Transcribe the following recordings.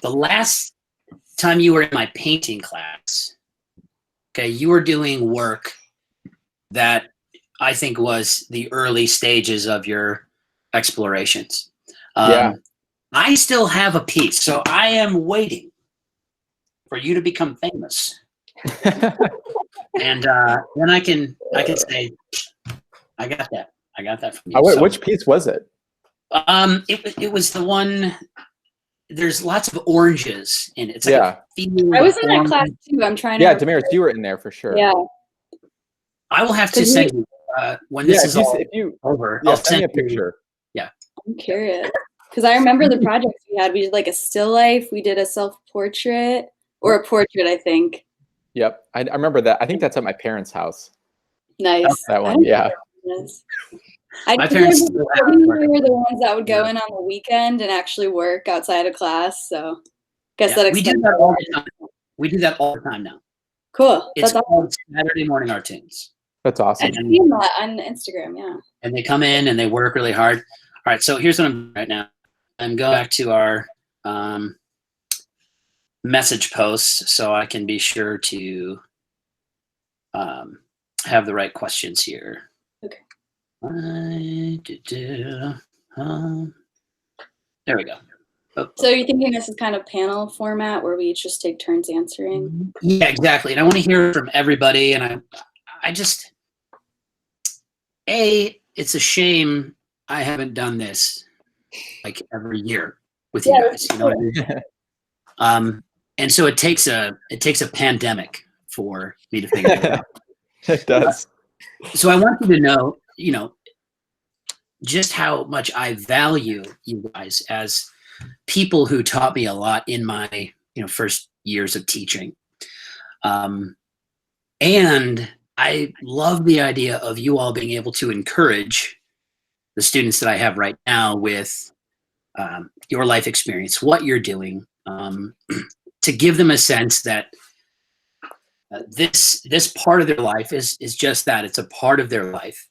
the last time you were in my painting class, okay, you were doing work that I think was the early stages of your explorations. Yeah. I still have a piece, so I am waiting for you to become famous. And then I can say, I got that. I got that from you. Oh, wait, so, which piece was it? it was the one. There's lots of oranges in it. It's like Yeah. I was in that class too. I'm trying to. Yeah, Damaris, you were in there for sure. Yeah. I will have to send you when this is all over. Yeah, I'll send me a you- picture. Yeah. I'm curious because I remember the projects we had. We did like a still life. We did a self-portrait or a portrait, I think. Yep, I remember that. I think that's at my parents' house. Nice. That one, yeah. My parents we were the ones that would go in on the weekend and actually work outside of class. So, guess that we do explains that all it. the time. We do that all the time now. Cool. It's That's called Saturday Morning Artunes. That's awesome. I've seen that on Instagram. Yeah. And they come in and they work really hard. All right, so here's what I'm doing right now. I'm going back to our message posts so I can be sure to have the right questions here. Okay. There we go. Oh. So you're thinking this is kind of panel format where we each just take turns answering? Yeah, exactly. And I want to hear from everybody. And I just, it's a shame I haven't done this like every year with you guys. You know what I mean? And so it takes a pandemic for me to figure it out. It does. So I want you to know, just how much I value you guys as people who taught me a lot in my, first years of teaching. And I love the idea of you all being able to encourage the students that I have right now with your life experience, what you're doing, to give them a sense that this part of their life is just that. It's a part of their life.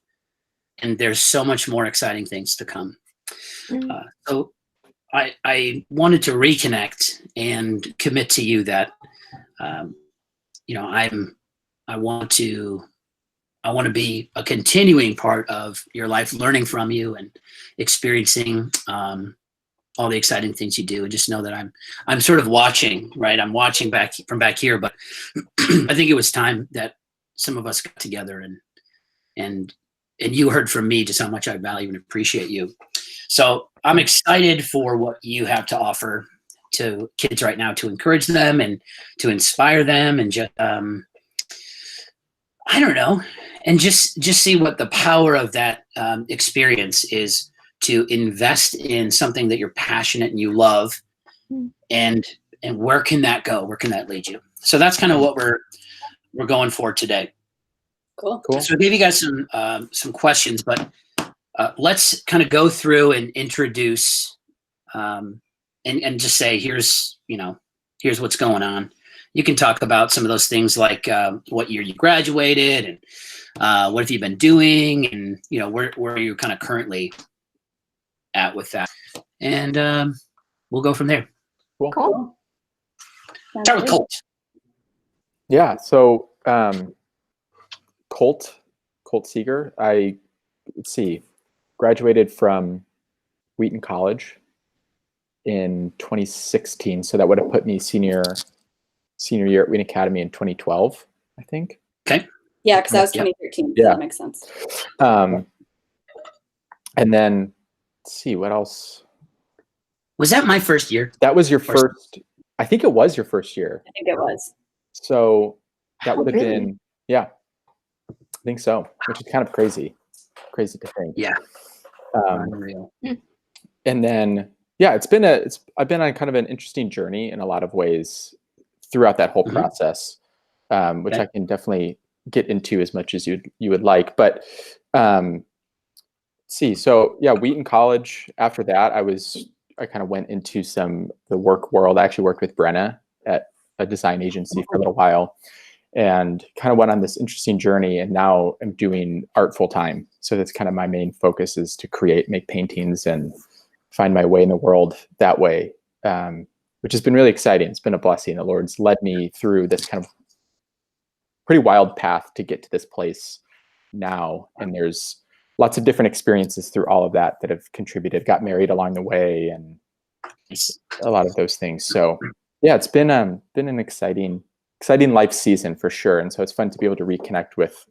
And there's so much more exciting things to come. So I wanted to reconnect and commit to you that, I want to be a continuing part of your life, learning from you and experiencing all the exciting things you do. And just know that I'm sort of watching, right? I'm watching from back here, but I think it was time that some of us got together and you heard from me just how much I value and appreciate you. So I'm excited for what you have to offer to kids right now, to encourage them and to inspire them and just, I don't know, and just see what the power of that experience is, to invest in something that you're passionate and you love, and where can that go? Where can that lead you? So that's kind of what we're going for today. Cool. So I gave you guys some questions, but let's kind of go through and introduce and just say, here's what's going on. You can talk about some of those things like what year you graduated and what have you been doing, and where are you kind of currently at with that, and we'll go from there. Cool. Start with Colt. Yeah. So Colt Seeger. Let's see, graduated from Wheaton College in 2016. So that would have put me senior year at Wheaton Academy in 2012, I think. Okay. Yeah, because that was 2013. Yeah. So that makes sense. And then let's see, what else? Was that my first year? That was your first. I think it was your first year. I think it was. So that would have really? been, yeah, I think so, which is kind of crazy to think. Yeah. Unreal. And then, yeah, I've been on kind of an interesting journey in a lot of ways throughout that whole process, which I can definitely get into as much as you would like. But let's see, so yeah, Wheaton College. After that, I kind of went into the work world. I actually worked with Brenna at a design agency for a little while, and kind of went on this interesting journey. And now I'm doing art full time. So that's kind of my main focus, is to make paintings and find my way in the world that way, which has been really exciting. It's been a blessing. The Lord's led me through this kind of pretty wild path to get to this place now. And there's lots of different experiences through all of that have contributed. Got married along the way and a lot of those things. So yeah, it's been an exciting life season for sure. And so it's fun to be able to reconnect with,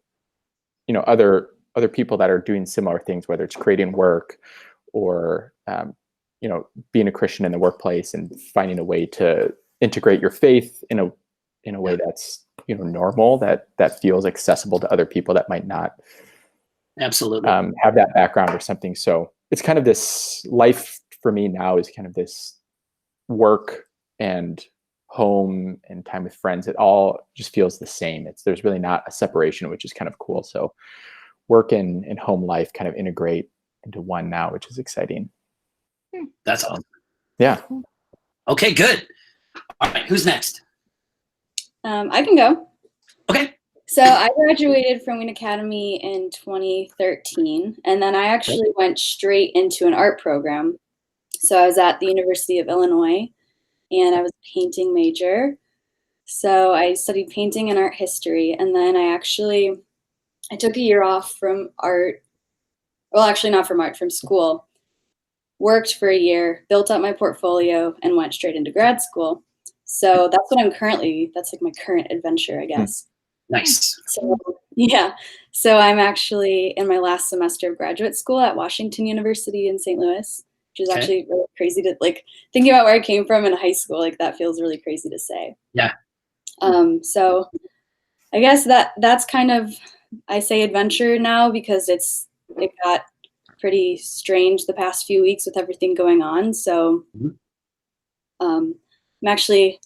other people that are doing similar things, whether it's creating work or, being a Christian in the workplace and finding a way to integrate your faith in a way that's, normal, that feels accessible to other people that might not absolutely have that background or something. So it's kind of this life for me now is kind of this work and home and time with friends. It all just feels the same. There's really not a separation, which is kind of cool. So work and home life kind of integrate into one now, which is exciting. That's awesome. Yeah. Okay, good. All right, who's next? I can go. Okay. So I graduated from Wheaton Academy in 2013, and then I actually went straight into an art program. So I was at the University of Illinois, and I was a painting major. So I studied painting and art history, and then I took a year off from art. Well, actually not from art, from school. Worked for a year, built up my portfolio, and went straight into grad school. So that's like my current adventure, I guess. Nice. So yeah. So I'm actually in my last semester of graduate school at Washington University in St. Louis, which is actually really crazy to thinking about where I came from in high school. That feels really crazy to say. Yeah. So I guess that's kind of, I say adventure now because it got pretty strange the past few weeks with everything going on. So I'm actually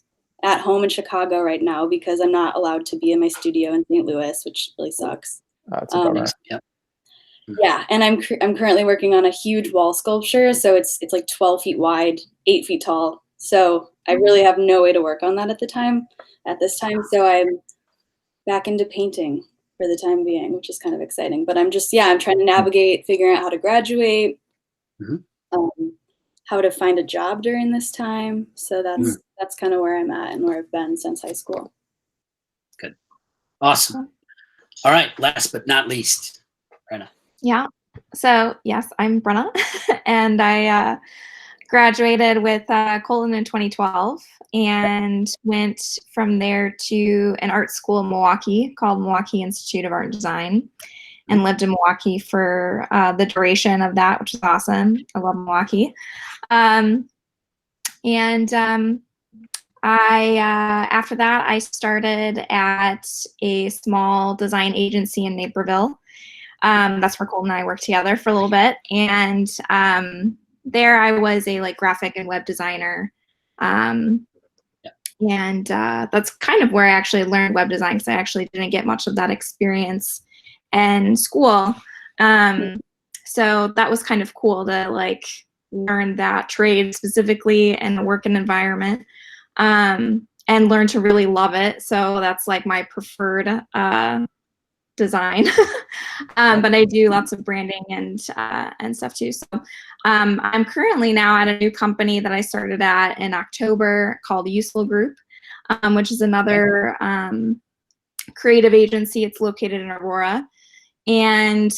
at home in Chicago right now because I'm not allowed to be in my studio in St. Louis, which really sucks. That's a bummer. Yeah, and I'm currently working on a huge wall sculpture, so it's like 12 feet wide, 8 feet tall. So I really have no way to work on that at this time. So I'm back into painting for the time being, which is kind of exciting. But I'm trying to navigate figuring out how to graduate, how to find a job during this time. So that's kind of where I'm at and where I've been since high school. Good. Awesome. All right. Last but not least, Brenna. Yeah. So yes, I'm Brenna, and I graduated with Colt in 2012 and went from there to an art school in Milwaukee called Milwaukee Institute of Art and Design, and lived in Milwaukee for the duration of that, which is awesome. I love Milwaukee. After that, I started at a small design agency in Naperville. That's where Colt and I worked together for a little bit. And there I was a graphic and web designer. And that's kind of where I actually learned web design, because I actually didn't get much of that experience in school. So that was kind of cool to learn that trade specifically in a working environment, and learn to really love it. So that's my preferred design. But I do lots of branding and stuff too. So I'm currently now at a new company that I started at in October called Useful Group, which is another creative agency. It's located in Aurora, and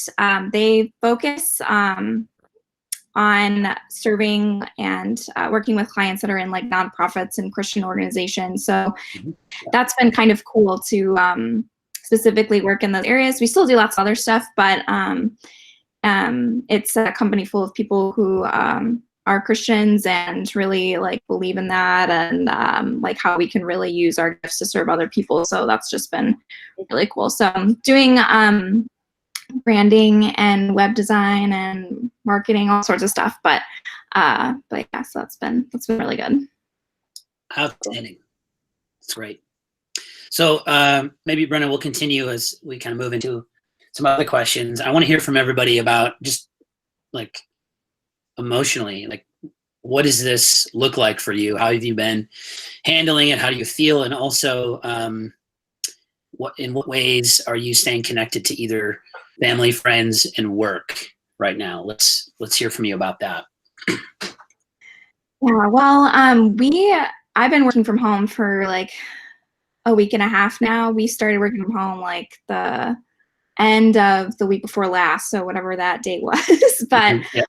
they focus on serving and working with clients that are in nonprofits and Christian organizations. So that's been kind of cool to specifically work in those areas. We still do lots of other stuff, but it's a company full of people who are Christians and really believe in that, and how we can really use our gifts to serve other people. So that's just been really cool. So I'm doing branding and web design and marketing, all sorts of stuff. But yeah, so that's been really good. Outstanding. That's great. So maybe Brenna, we'll continue as we kind of move into some other questions. I want to hear from everybody about just emotionally, what does this look like for you? How have you been handling it? How do you feel? And also, in what ways are you staying connected to either family, friends, and work right now? Let's hear from you about that. Yeah, well, I've been working from home for like a week and a half now. We started working from home like the end of the week before last, so whatever that date was. But Yeah.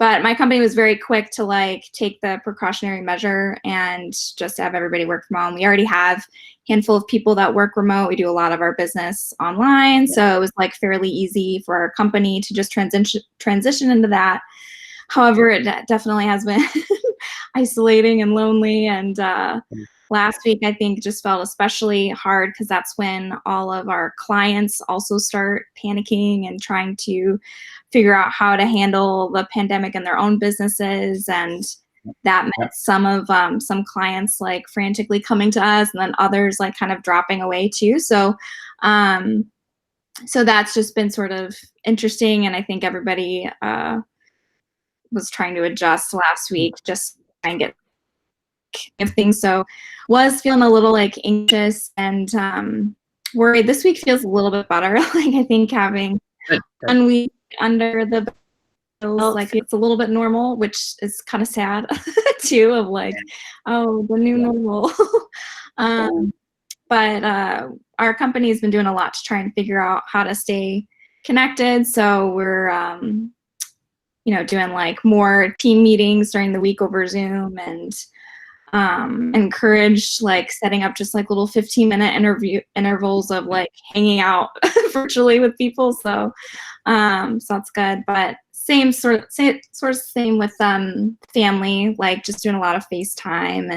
but my company was very quick to like take the precautionary measure and just have everybody work from home. We already have a handful of people that work remote. We do a lot of our business online, so it was like fairly easy for our company to just transition into that. However, it definitely has been isolating and lonely. And last week, I think, just felt especially hard because that's when all of our clients also start panicking and trying to figure out how to handle the pandemic in their own businesses. And that meant some clients like frantically coming to us, and then others like kind of dropping away too. So that's just been sort of interesting. And I think everybody was trying to adjust last week, just try and get things. So was feeling a little like anxious and worried. This week feels a little bit better. Like I think having 1 week under the belt, like it's a little bit normal, which is kind of sad too, of like, oh, the new normal. But our company has been doing a lot to try and figure out how to stay connected. So we're doing like more team meetings during the week over Zoom, and encouraged like setting up just like little 15-minute intervals of like hanging out virtually with people. So that's good. But same with family, like just doing a lot of FaceTime,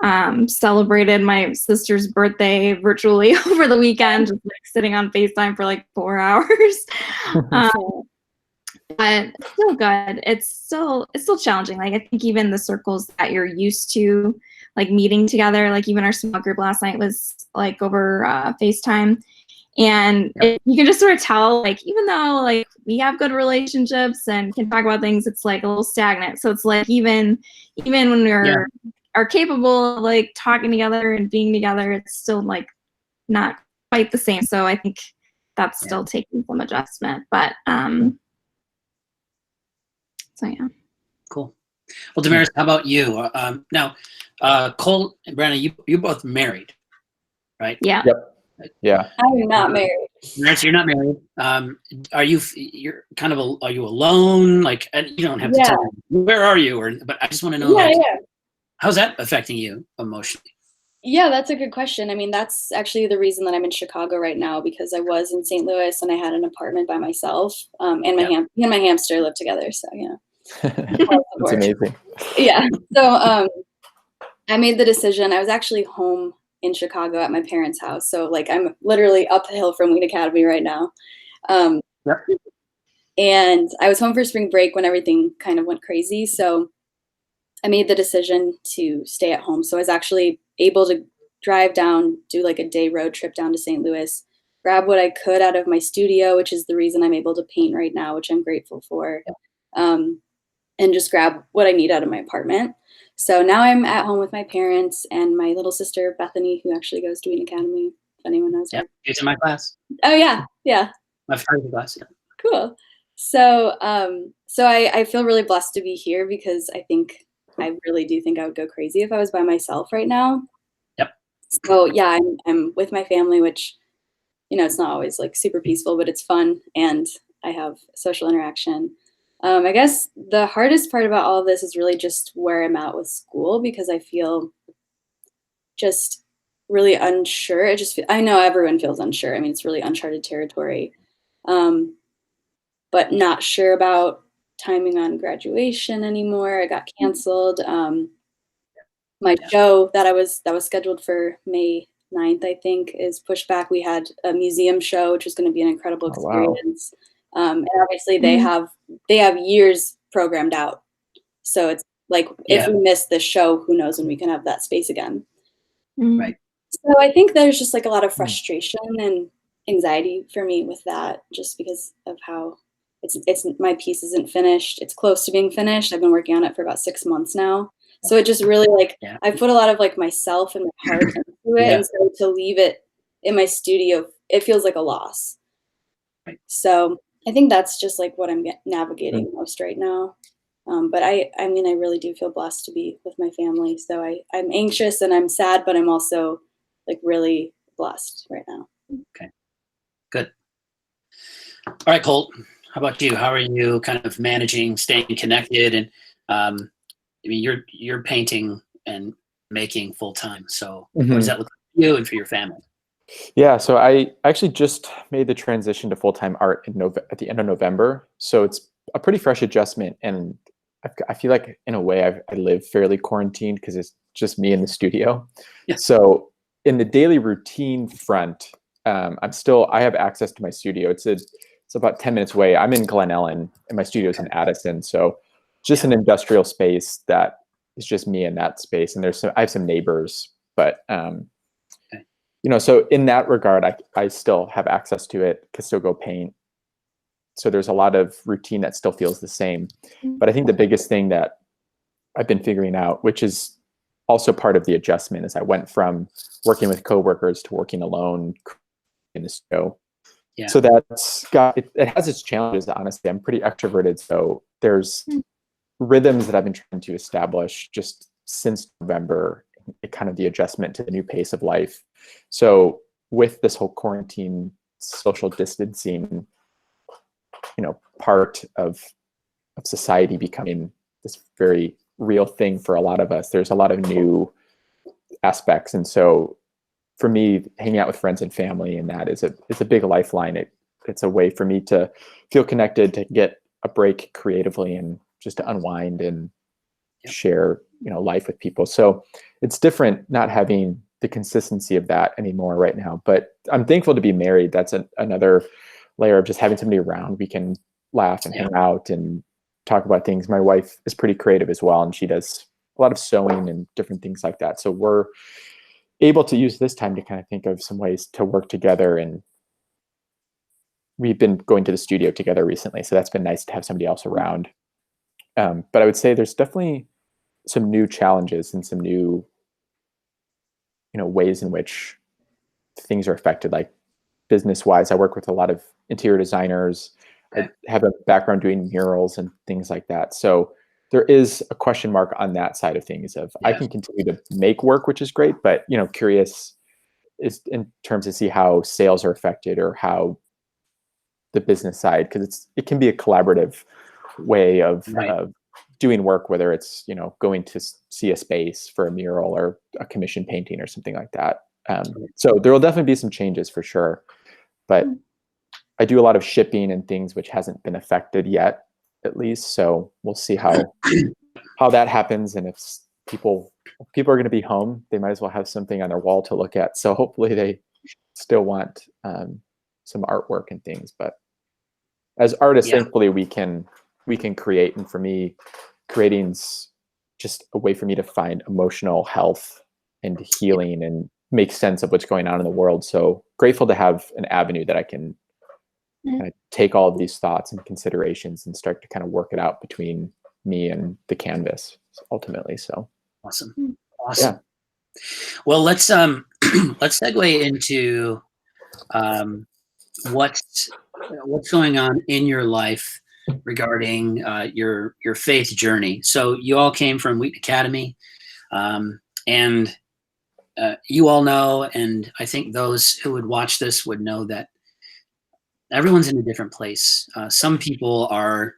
and celebrated my sister's birthday virtually over the weekend, just like sitting on FaceTime for like 4 hours. But still good. It's still challenging. Like I think even the circles that you're used to like meeting together, like even our small group last night was like over FaceTime, and you can just sort of tell, like even though like we have good relationships and can talk about things, it's like a little stagnant. So it's like even when we're are capable of like talking together and being together, it's still like not quite the same. So I think that's still taking some adjustment. But so yeah. Cool. Well, Damaris, how about you? Now, Colt and Brenna, you're both married, right? Yeah. Yep. Yeah. I'm not married. Damaris, you're not married. Are you alone? Like, and you don't have to tell me where are you, but I just want to know. How's that affecting you emotionally? Yeah, that's a good question. I mean, that's actually the reason that I'm in Chicago right now, because I was in St. Louis and I had an apartment by myself, and me and my hamster live together. So That's amazing. Yeah. So I made the decision. I was actually home in Chicago at my parents' house. So like I'm literally up the hill from Wheaton Academy right now. And I was home for spring break when everything kind of went crazy. So I made the decision to stay at home. So I was actually able to drive down, do like a day road trip down to St. Louis, grab what I could out of my studio, which is the reason I'm able to paint right now, which I'm grateful for, and just grab what I need out of my apartment. So now I'm at home with my parents and my little sister, Bethany, who actually goes to Wheaton Academy, if anyone knows her. She's in my class. Oh, yeah. My photography class, Cool. So I feel really blessed to be here, because I really do think I would go crazy if I was by myself right now. So yeah, I'm with my family, which, it's not always like super peaceful, but it's fun, and I have social interaction. I guess the hardest part about all of this is really just where I'm at with school, because I feel just really unsure. I know everyone feels unsure. I mean, it's really uncharted territory, but not sure about timing on graduation anymore. I got canceled. My show that was scheduled for May 9th, I think, is pushed back. We had a museum show, which was going to be an incredible experience. And obviously they have years programmed out. So it's like, if we miss this show, who knows when we can have that space again. Right. So I think there's just like a lot of frustration and anxiety for me with that, just because of how it's my piece isn't finished. It's close to being finished. I've been working on it for about 6 months now. So it just really like, I put a lot of like myself and my heart into it. And so to leave it in my studio, it feels like a loss. Right. So I think that's just like what I'm navigating most right now. But I mean, I really do feel blessed to be with my family. So I'm anxious and I'm sad, but I'm also like really blessed right now. Okay, good. All right, Colt, how about you? How are you kind of managing staying connected? And I mean, you're painting and making full time. So what does that look like for you and for your family? Yeah, so I actually just made the transition to full-time art at the end of November. So it's a pretty fresh adjustment, and I feel like in a way I live fairly quarantined because it's just me in the studio. Yeah. So in the daily routine front, I have access to my studio. It's about 10 minutes away. I'm in Glen Ellen, and my studio is in Addison. So just an industrial space that is just me in that space. And I have some neighbors, but so in that regard, I still have access to it, can still go paint. So there's a lot of routine that still feels the same. But I think the biggest thing that I've been figuring out, which is also part of the adjustment, is I went from working with coworkers to working alone in the studio. Yeah. So it has its challenges, honestly. I'm pretty extroverted. So there's rhythms that I've been trying to establish just since November, kind of the adjustment to the new pace of life. So with this whole quarantine, social distancing, part of society becoming this very real thing for a lot of us, there's a lot of new aspects. And so for me, hanging out with friends and family, and that is a big lifeline. It's a way for me to feel connected, to get a break creatively, and just to unwind and share, life with people. So it's different not having the consistency of that anymore right now. But I'm thankful to be married. That's another layer of just having somebody around. We can laugh and hang out and talk about things. My wife is pretty creative as well, and she does a lot of sewing and different things like that. So we're able to use this time to kind of think of some ways to work together. And we've been going to the studio together recently, so that's been nice to have somebody else around. But I would say there's definitely some new challenges and some new, ways in which things are affected, like business-wise. I work with a lot of interior designers. I have a background doing murals and things like that. So there is a question mark on that side of things of I can continue to make work, which is great, but curious is in terms of see how sales are affected or how the business side, because it can be a collaborative way of doing work, whether it's going to see a space for a mural or a commission painting or something like that. So there will definitely be some changes for sure, but I do a lot of shipping and things which hasn't been affected yet, at least. So we'll see how that happens, and if people are going to be home, they might as well have something on their wall to look at. So hopefully they still want some artwork and things. But as artists, thankfully we can create, and for me, creating's just a way for me to find emotional health and healing and make sense of what's going on in the world. So grateful to have an avenue that I can kind of take all of these thoughts and considerations and start to kind of work it out between me and the canvas ultimately. So awesome. Yeah. Well, let's segue into what's going on in your life regarding your faith journey. So you all came from Wheaton Academy, and you all know, and I think those who would watch this would know that everyone's in a different place. Some people are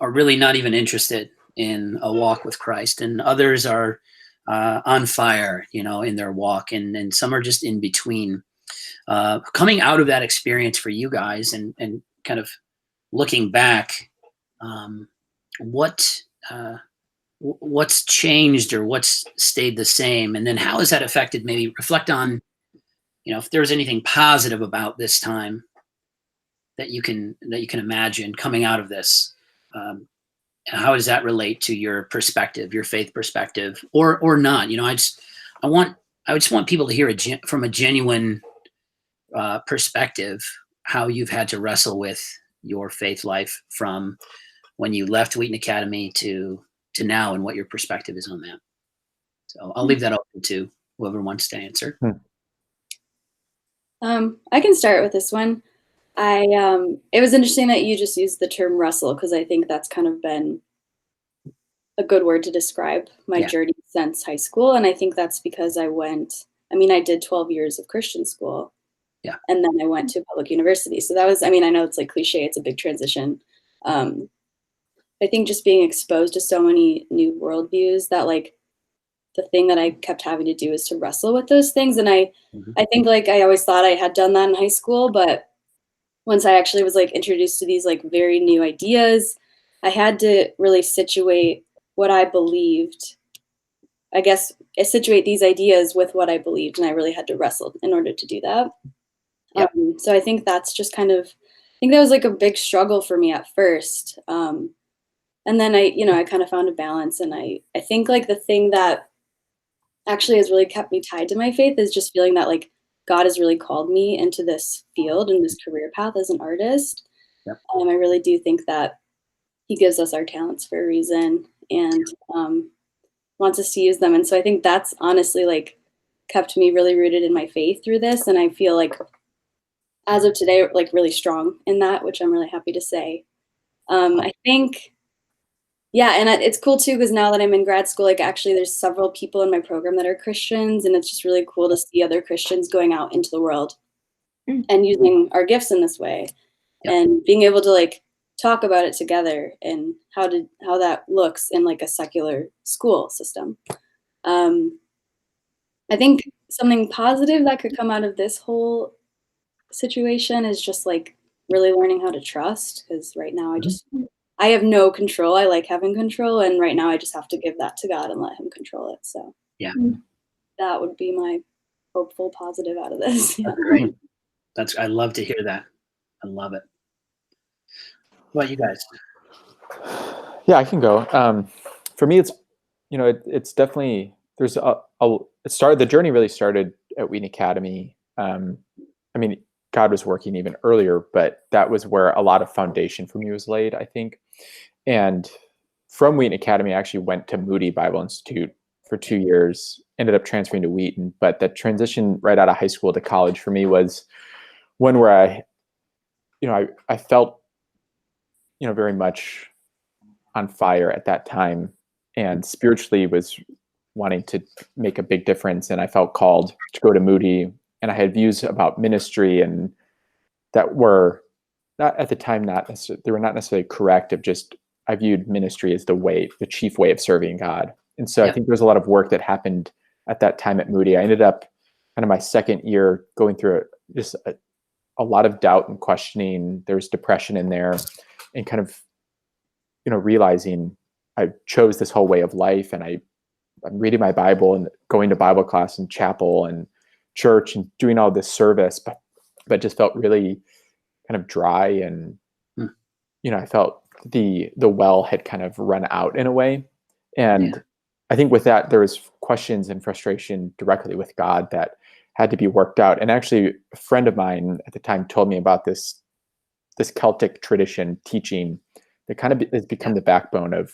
really not even interested in a walk with Christ, and others are on fire, in their walk, and some are just in between. Coming out of that experience for you guys, and kind of looking back, what's changed or what's stayed the same, and then how has that affected? Maybe reflect on, if there's anything positive about this time that you can imagine coming out of this. How does that relate to your perspective, your faith perspective, or not? I just want people to hear from a genuine perspective how you've had to wrestle with your faith life from when you left Wheaton Academy to now, and what your perspective is on that. So I'll leave that open to whoever wants to answer. I can start with this one. It was interesting that you just used the term wrestle, because I think that's kind of been a good word to describe my journey since high school. And I think that's because I did 12 years of Christian school. Yeah. And then I went to a public university. So that was, I know it's like cliche, it's a big transition. I think just being exposed to so many new worldviews, that like the thing that I kept having to do is to wrestle with those things. And I think like I always thought I had done that in high school, but once I actually was like introduced to these like very new ideas, I had to really situate what I believed. I guess situate these ideas with what I believed, and I really had to wrestle in order to do that. Yep. So I think that's just kind of, I think that was like a big struggle for me at first. And then I kind of found a balance, and I think like the thing that actually has really kept me tied to my faith is just feeling that like God has really called me into this field and this career path as an artist. Yep. I really do think that he gives us our talents for a reason, and wants us to use them. And so I think that's honestly like kept me really rooted in my faith through this. And I feel like as of today, like really strong in that, which I'm really happy to say. I think, and it's cool too, because now that I'm in grad school, like actually there's several people in my program that are Christians, and it's just really cool to see other Christians going out into the world and using our gifts in this way, and being able to like talk about it together and how that looks in like a secular school system. I think something positive that could come out of this whole situation is just like really learning how to trust, because right now I have no control. I like having control, and right now I just have to give that to God and let him control it. So that would be my hopeful positive out of this. That's great. I love to hear that. I love it. What about you guys? Yeah, I can go. For me, it's definitely, the journey really started at Wheaton Academy. God was working even earlier, but that was where a lot of foundation for me was laid, I think. And from Wheaton Academy, I actually went to Moody Bible Institute for 2 years, ended up transferring to Wheaton. But the transition right out of high school to college for me was one where I felt, very much on fire at that time, and spiritually was wanting to make a big difference. And I felt called to go to Moody, and I had views about ministry and that were not at the time, they were not necessarily correct. I viewed ministry as the chief way of serving God. And so I think there's a lot of work that happened at that time at Moody. I ended up kind of my second year going through just a lot of doubt and questioning. There was depression in there, and kind of, realizing I chose this whole way of life, and I'm reading my Bible and going to Bible class and chapel and church and doing all this service, but just felt really kind of dry. And, I felt the well had kind of run out in a way. And I think with that, there was questions and frustration directly with God that had to be worked out. And actually a friend of mine at the time told me about this Celtic tradition teaching that kind of has become the backbone of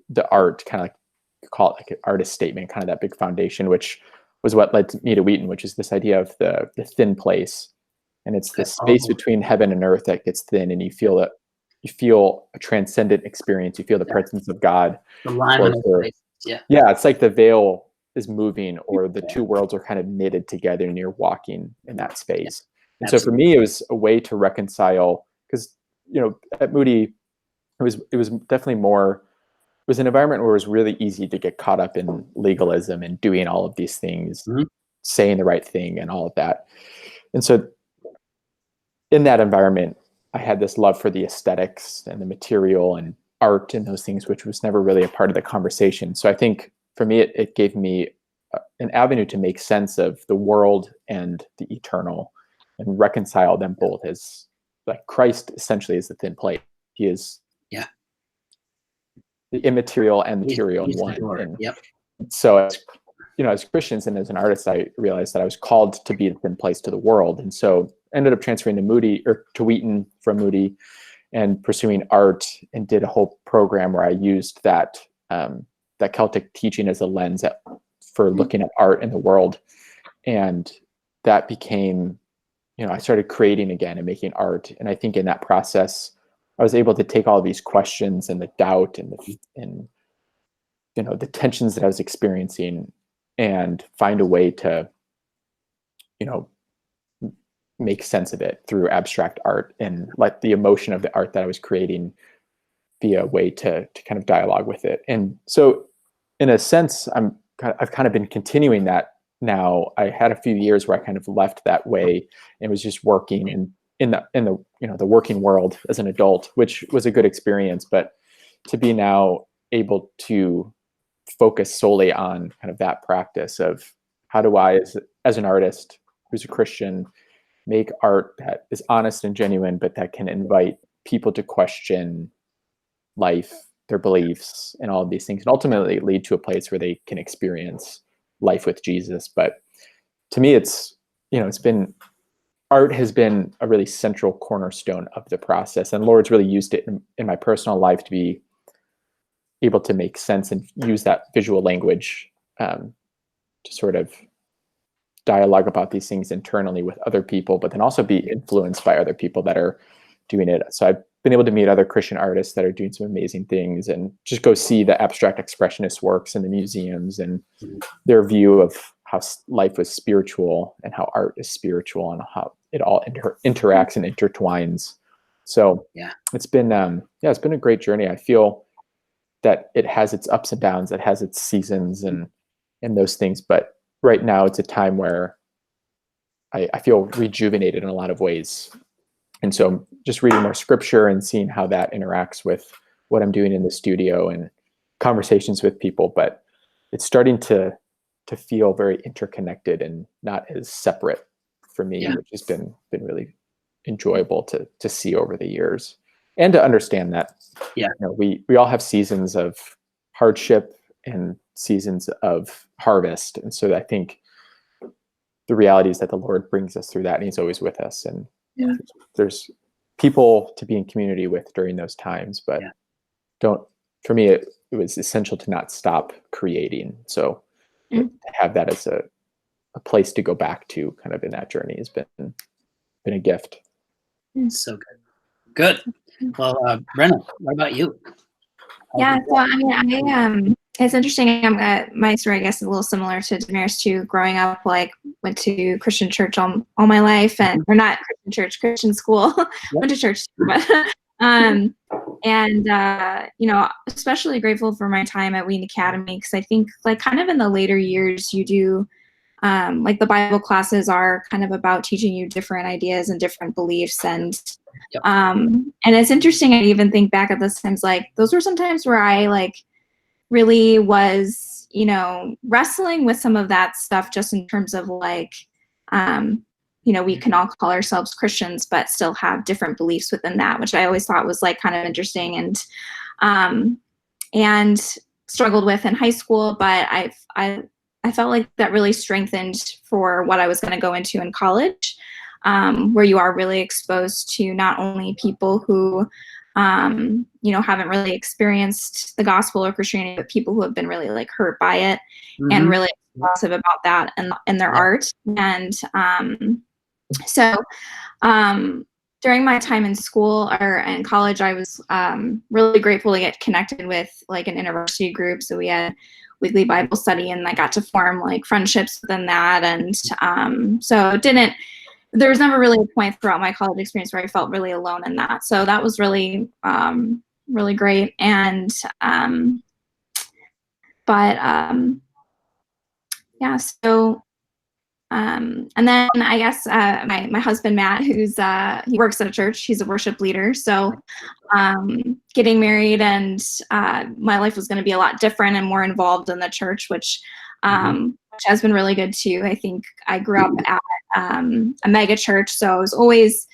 the art, kind of like, call it like an artist statement, kind of that big foundation, which was what led me to Wheaton, which is this idea of the thin place. And it's the space between heaven and earth that gets thin, and you feel a transcendent experience. You feel the presence of God. It's like the veil is moving, or the two worlds are kind of knitted together, and you're walking in that space. And so for me, it was a way to reconcile, because at Moody, it was definitely more. It was an environment where it was really easy to get caught up in legalism and doing all of these things, saying the right thing and all of that. And so in that environment, I had this love for the aesthetics and the material and art and those things, which was never really a part of the conversation. So I think for me, it gave me an avenue to make sense of the world and the eternal, and reconcile them both, as like Christ essentially is the thin plate. He is the immaterial and material in one. And so as Christians and as an artist, I realized that I was called to be the thin place to the world. And so ended up transferring to Wheaton from Moody, and pursuing art, and did a whole program where I used that Celtic teaching as a lens for looking at art in the world. And that became I started creating again and making art. And I think in that process, I was able to take all of these questions and the doubt and the tensions that I was experiencing and find a way to, make sense of it through abstract art, and let the emotion of the art that I was creating be a way to kind of dialogue with it. And so in a sense, I've kind of been continuing that now. I had a few years where I kind of left that way and was just working in the working world as an adult, which was a good experience. But to be now able to focus solely on kind of that practice of how do I, as an artist who's a Christian, make art that is honest and genuine, but that can invite people to question life, their beliefs, and all of these things, and ultimately lead to a place where they can experience life with Jesus. But to me, art has been a really central cornerstone of the process, and Lord's really used it in my personal life to be able to make sense and use that visual language to sort of dialogue about these things internally with other people, but then also be influenced by other people that are doing it. So I've been able to meet other Christian artists that are doing some amazing things, and just go see the abstract expressionist works in the museums and their view of how life was spiritual and how art is spiritual and how it all interacts and intertwines. So it's been a great journey. I feel that it has its ups and downs, it has its seasons and those things, but right now it's a time where I feel rejuvenated in a lot of ways. And so just reading more scripture and seeing how that interacts with what I'm doing in the studio and conversations with people, but it's starting to feel very interconnected and not as separate for me, which has been really enjoyable to see over the years, and to understand that we all have seasons of hardship and seasons of harvest. And so I think the reality is that the Lord brings us through that, and he's always with us. And there's people to be in community with during those times, but for me, it was essential to not stop creating. So to have that as a place to go back to kind of in that journey has been a gift. So good. Well, Brenna, what about you? Yeah, so I mean, it's interesting. My story, I guess, is a little similar to Damaris too. Growing up, went to Christian church all my life, or not Christian church, Christian school. Went to church, but especially grateful for my time at Wheaton Academy, because I think kind of in the later years you do. The Bible classes are kind of about teaching you different ideas and different beliefs, and it's interesting. I even think back at those times, those were some times where I really was, wrestling with some of that stuff, just in terms of we can all call ourselves Christians, but still have different beliefs within that, which I always thought was kind of interesting and struggled with in high school. But I felt like that really strengthened for what I was going to go into in college, where you are really exposed to not only people who, haven't really experienced the gospel or Christianity, but people who have been really hurt by it and really expressive about that in their art. And so during my time in school or in college, I was really grateful to get connected with an intervarsity group. So we had weekly Bible study, and I got to form friendships within that. And so there was never really a point throughout my college experience where I felt really alone in that. So that was really, really great. And, and then I guess my husband, Matt, he works at a church, he's a worship leader. So getting married, and my life was going to be a lot different and more involved in the church, which has been really good too. I think I grew up at a mega church, so I was always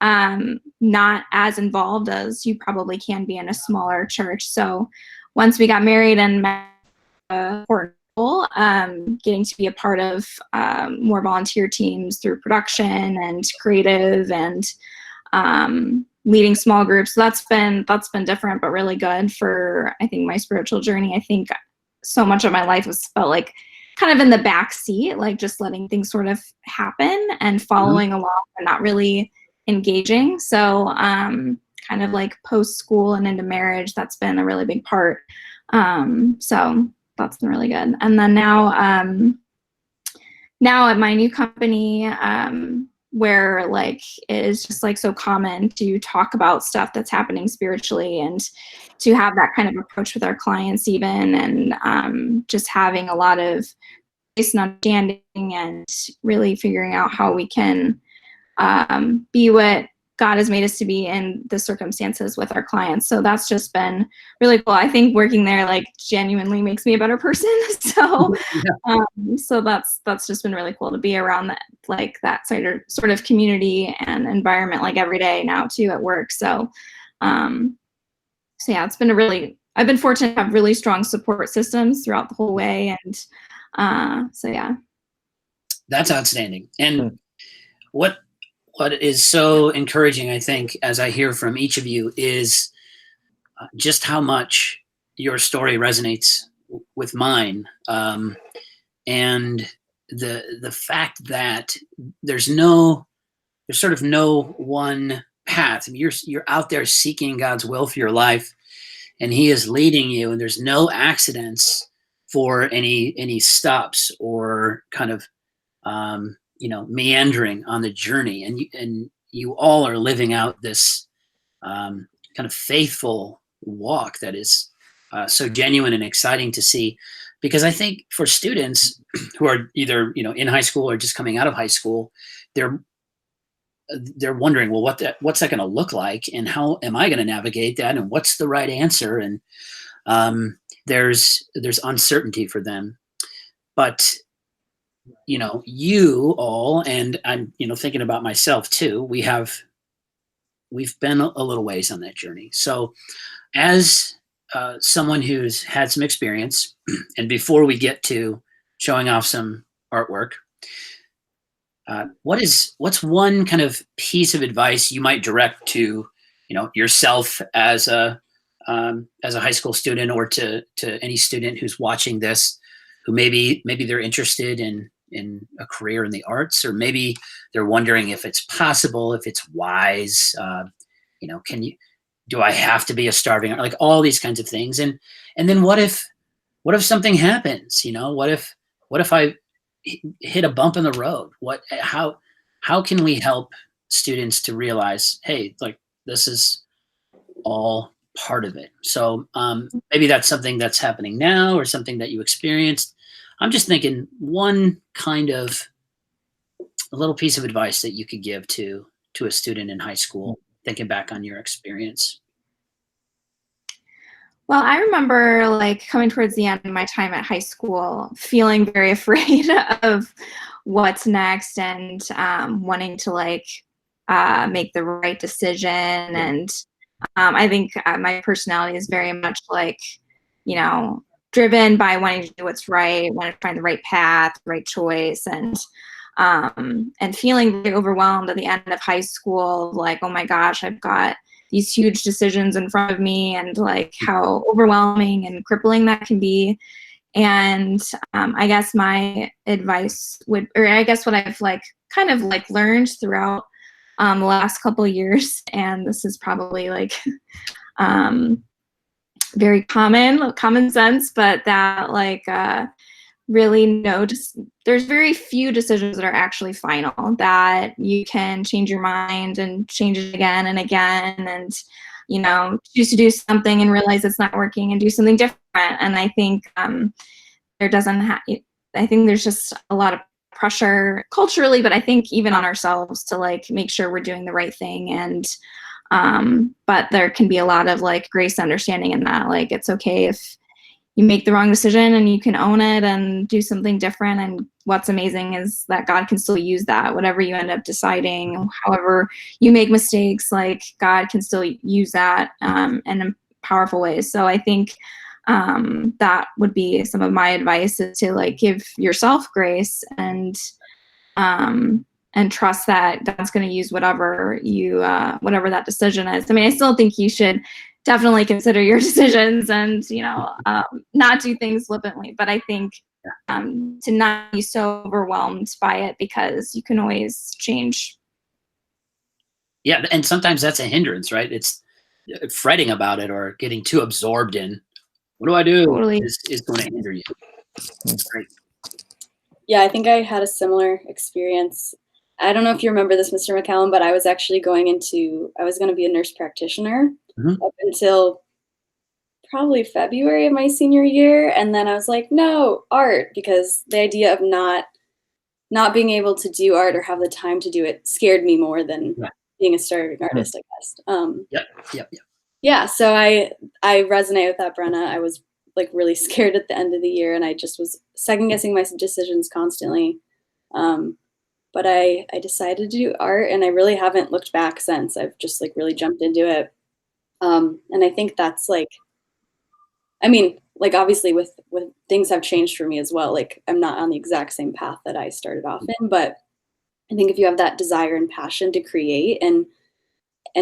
not as involved as you probably can be in a smaller church. So once we got married and met, getting to be a part of more volunteer teams through production and creative and leading small groups. So that's been different, but really good for, I think, my spiritual journey. I think so much of my life was felt like kind of in the back seat, like just letting things sort of happen and following along and not really engaging. So kind of like post school and into marriage, that's been a really big part. So that's been really good. And then now at my new company, where like it is just like so common to talk about stuff that's happening spiritually and to have that kind of approach with our clients even, and just having a lot of grace and understanding and really figuring out how we can be what God has made us to be in the circumstances with our clients. So that's just been really cool. I think working there like genuinely makes me a better person. So so that's just been really cool to be around that, like that sort of community and environment like every day now too at work. So so yeah, it's been I've been fortunate to have really strong support systems throughout the whole way. And so yeah. That's outstanding. And what is so encouraging, I think, as I hear from each of you, is just how much your story resonates with mine, and the fact that there's sort of no one path. I mean, you're out there seeking God's will for your life, and He is leading you, and there's no accidents for any stops or kind of meandering on the journey, and you all are living out this kind of faithful walk that is so genuine and exciting to see. Because I think for students who are either in high school or just coming out of high school, they're wondering, well, what's that going to look like, and how am I going to navigate that, and what's the right answer? And there's uncertainty for them, but you all, and I'm, thinking about myself too, we've been a little ways on that journey. So as someone who's had some experience, and before we get to showing off some artwork, what's one kind of piece of advice you might direct to, yourself as a high school student, or to any student who's watching this, who maybe they're interested in a career in the arts, or maybe they're wondering if it's possible, if it's wise, do I have to be a starving, like all these kinds of things. And then what if something happens, what if I hit a bump in the road? How can we help students to realize, hey, like this is all part of it? So maybe that's something that's happening now, or something that you experienced. I'm just thinking one kind of a little piece of advice that you could give to a student in high school, thinking back on your experience. Well, I remember like coming towards the end of my time at high school, feeling very afraid of what's next, and wanting to like make the right decision. And I think my personality is very much like, driven by wanting to do what's right, wanting to find the right path, right choice, and feeling very overwhelmed at the end of high school, like, oh my gosh, I've got these huge decisions in front of me, and like how overwhelming and crippling that can be. And I guess my advice would, or I guess what I've like kind of like learned throughout the last couple of years, and this is probably like very common sense, but that like really there's very few decisions that are actually final, that you can change your mind and change it again and again, and choose to do something and realize it's not working and do something different. And I think I think there's just a lot of pressure culturally, but I think even on ourselves, to like make sure we're doing the right thing. And but there can be a lot of like grace, understanding in that, like it's okay if you make the wrong decision, and you can own it and do something different. And what's amazing is that God can still use that, whatever you end up deciding, however you make mistakes, like God can still use that in powerful ways. So I think that would be some of my advice, is to like give yourself grace and trust that God's going to use whatever that decision is. I mean, I still think you should definitely consider your decisions and, not do things flippantly. But I think to not be so overwhelmed by it, because you can always change. Yeah, and sometimes that's a hindrance, right? It's fretting about it or getting too absorbed in what do I do Totally. is going to hinder you. That's great. Yeah, I think I had a similar experience. I don't know if you remember this, Mr. McCallum, but I was actually I was going to be a nurse practitioner up until probably February of my senior year. And then I was like, no, art, because the idea of not being able to do art or have the time to do it scared me more than being a starving artist, I guess. Yep. Yeah, so I resonate with that, Brenna. I was like really scared at the end of the year, and I just was second guessing my decisions constantly. But I decided to do art, and I really haven't looked back since. I've just like really jumped into it. And I think that's like, I mean, like obviously with things have changed for me as well. Like I'm not on the exact same path that I started off in, but I think if you have that desire and passion to create and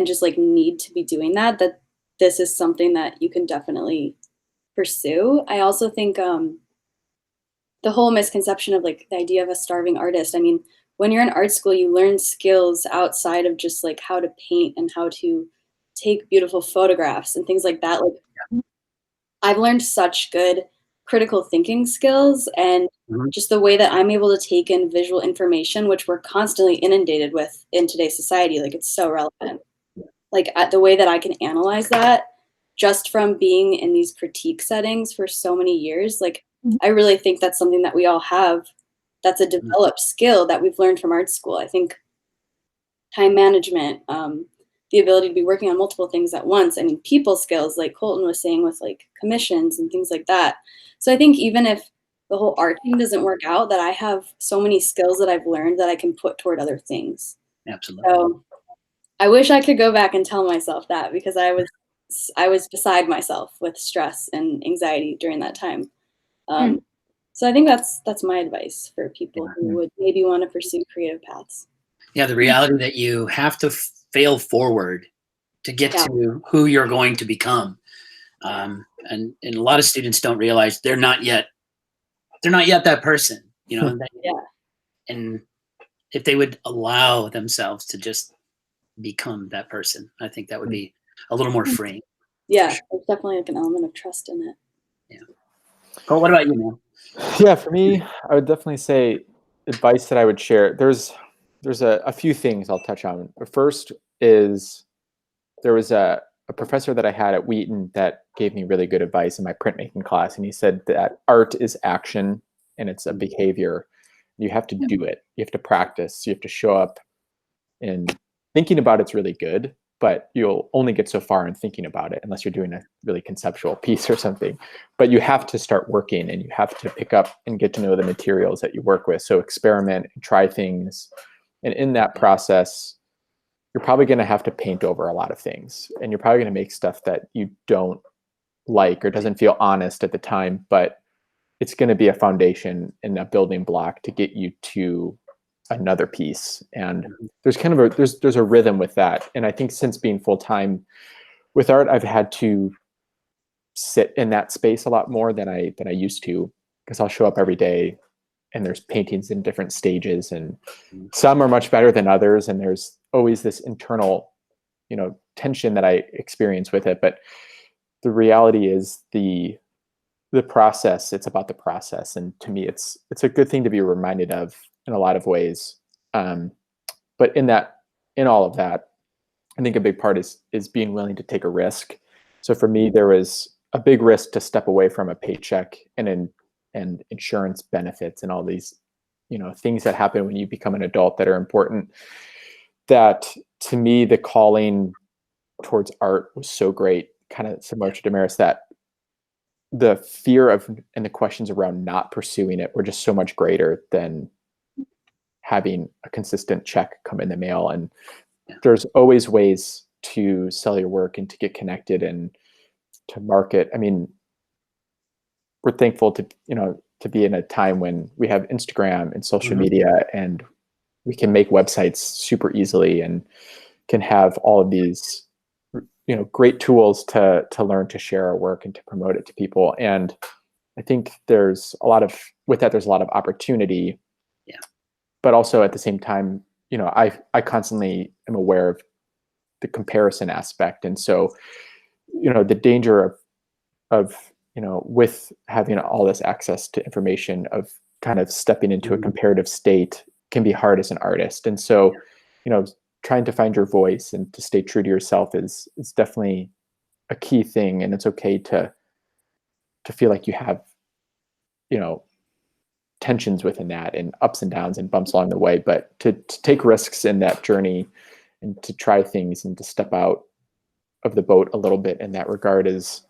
just like need to be doing that this is something that you can definitely pursue. I also think the whole misconception of like the idea of a starving artist. I mean, when you're in art school, you learn skills outside of just like how to paint and how to take beautiful photographs and things like that. Like I've learned such good critical thinking skills and just the way that I'm able to take in visual information, which we're constantly inundated with in today's society. Like it's so relevant. Like the way that I can analyze that just from being in these critique settings for so many years. Like I really think that's something that we all have. That's a developed skill that we've learned from art school. I think time management, the ability to be working on multiple things at once. I mean, people skills, like Colton was saying, with like commissions and things like that. So I think even if the whole art thing doesn't work out, that I have so many skills that I've learned that I can put toward other things. Absolutely. So I wish I could go back and tell myself that, because I was beside myself with stress and anxiety during that time. So I think that's my advice for people who would maybe want to pursue creative paths. Yeah, the reality that you have to fail forward to get to who you're going to become. And a lot of students don't realize they're not yet that person, you know. And if they would allow themselves to just become that person, I think that would be a little more freeing. Yeah, there's definitely like an element of trust in it. Yeah. Colt, what about you, man? Yeah, for me, I would definitely say advice that I would share. There's a few things I'll touch on. First is there was a professor that I had at Wheaton that gave me really good advice in my printmaking class, and he said that art is action and it's a behavior. You have to do it. You have to practice. You have to show up. And thinking about it's really good, but you'll only get so far in thinking about it unless you're doing a really conceptual piece or something. But you have to start working, and you have to pick up and get to know the materials that you work with. So experiment and try things. And in that process, you're probably going to have to paint over a lot of things, and you're probably going to make stuff that you don't like or doesn't feel honest at the time, but it's going to be a foundation and a building block to get you to another piece. And there's kind of there's a rhythm with that. And I think since being full-time with art, I've had to sit in that space a lot more than I used to, because I'll show up every day and there's paintings in different stages, and some are much better than others, and there's always this internal, tension that I experience with it. But the reality is the process. It's about the process, and to me, it's a good thing to be reminded of in a lot of ways. But in all of that, I think a big part is being willing to take a risk. So for me, there was a big risk to step away from a paycheck and insurance benefits and all these, things that happen when you become an adult that are important. That to me, the calling towards art was so great, kind of similar to Damaris, that the fear of and the questions around not pursuing it were just so much greater than having a consistent check come in the mail. And there's always ways to sell your work and to get connected and to market. I mean, we're thankful to be in a time when we have Instagram and social media, and we can make websites super easily and can have all of these, great tools to learn to share our work and to promote it to people. And I think there's a lot of opportunity. Yeah. But also at the same time, I constantly am aware of the comparison aspect. And so, the danger of with having all this access to information, of kind of stepping into a comparative state, can be hard as an artist. And so, trying to find your voice and to stay true to yourself is definitely a key thing. And it's okay to feel like you have, tensions within that, and ups and downs and bumps along the way, but to take risks in that journey, and to try things, and to step out of the boat a little bit in that regard is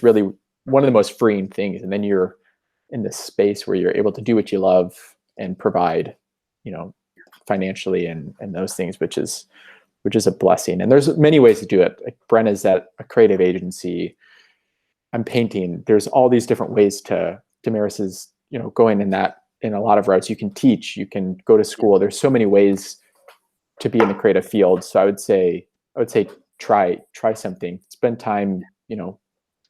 really one of the most freeing things. And then you're in this space where you're able to do what you love and provide, financially and those things, which is a blessing. And there's many ways to do it. Like Brenna's at a creative agency. I'm painting. There's all these different ways Damaris is, going in a lot of routes. You can teach, you can go to school. There's so many ways to be in the creative field. So I would say try something. Spend time,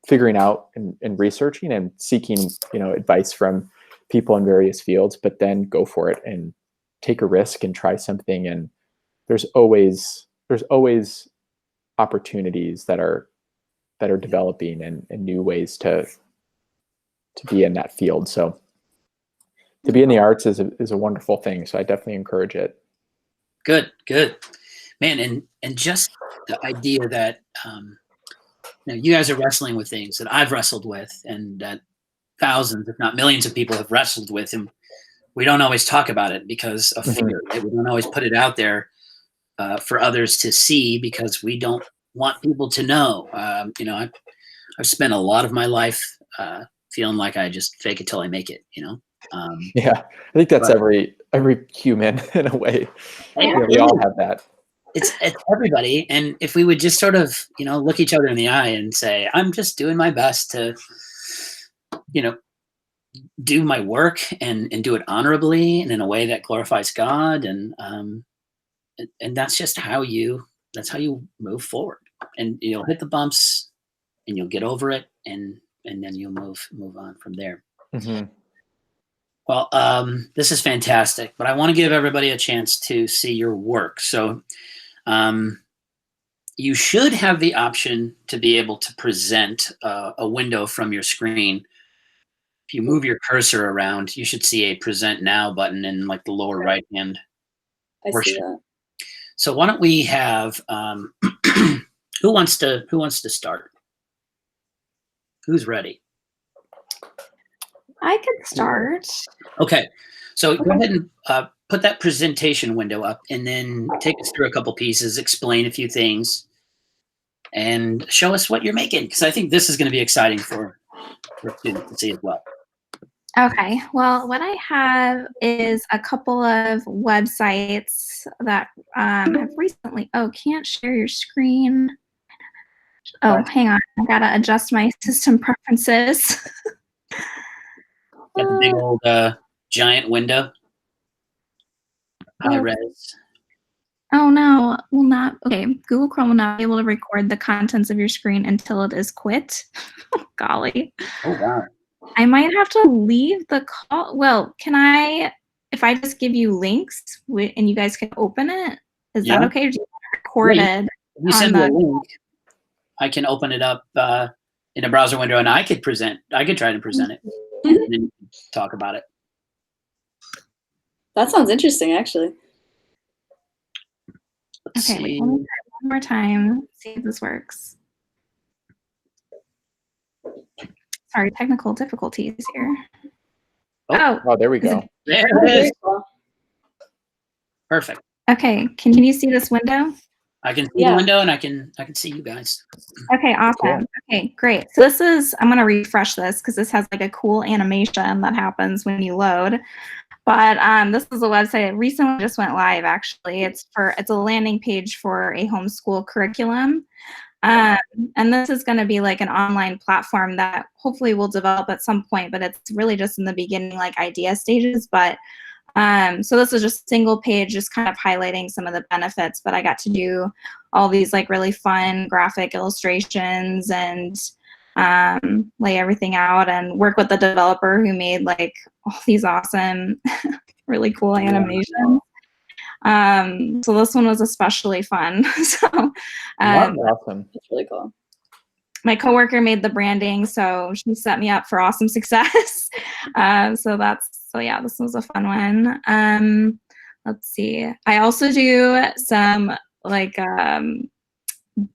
figuring out and researching and seeking, advice from people in various fields, but then go for it and take a risk and try something. And there's always opportunities that are developing, and new ways to be in that field. So to be in the arts is a wonderful thing. So I definitely encourage it. Good, man. And just the idea that, you guys are wrestling with things that I've wrestled with, and that thousands, if not millions of people have wrestled with, and we don't always talk about it because of fear. Right? We don't always put it out there for others to see, because we don't want people to know. I've spent a lot of my life feeling like I just fake it till I make it. Yeah, I think that's every human in a way. We all have that. It's everybody. And if we would just sort of, look each other in the eye and say, I'm just doing my best to, do my work and do it honorably and in a way that glorifies God. And that's just how you move forward, and you'll hit the bumps and you'll get over it. And then you'll move on from there. Mm-hmm. Well, this is fantastic, but I want to give everybody a chance to see your work. So you should have the option to be able to present a window from your screen. If you move your cursor around, you should see a present now button in like the lower right hand portion. I see that. So why don't we have who wants to start? Who's ready? I could start. Okay, so go ahead and put that presentation window up, and then take us through a couple pieces, explain a few things, and show us what you're making, because I think this is going to be exciting for students to see as well. Okay, well, what I have is a couple of websites that have recently, can't share your screen. Oh, hang on, I gotta adjust my system preferences. Got the big old giant window. High res. Oh no, will not. Okay, Google Chrome will not be able to record the contents of your screen until it is quit. Golly. Oh wow. I might have to leave the call. Well, can I, if I just give you links and you guys can open it, is that okay? Or do you want it recorded? If you send me a link, I can open it up in a browser window, and I could try to present it and then talk about it. That sounds interesting, actually. Let's Okay, see. let me try one more time, see if this works. Sorry, technical difficulties here. Oh, there we go. There Oh, it very is. cool. Perfect. Okay, can you see this window? I can see the window, and I can see you guys. Okay, awesome. Cool. Okay, great. So this is, I'm gonna refresh this because this has like a cool animation that happens when you load. But this is a website that recently just went live, actually. It's a landing page for a homeschool curriculum. And this is going to be like an online platform that hopefully will develop at some point, but it's really just in the beginning, like idea stages. But so this is just a single page, just kind of highlighting some of the benefits, but I got to do all these like really fun graphic illustrations and lay everything out and work with the developer who made like all these awesome, really cool animations. So this one was especially fun. So That's awesome. It's really cool. my coworker made the branding, so she set me up for awesome success. So yeah, this was a fun one. Let's see. I also do some like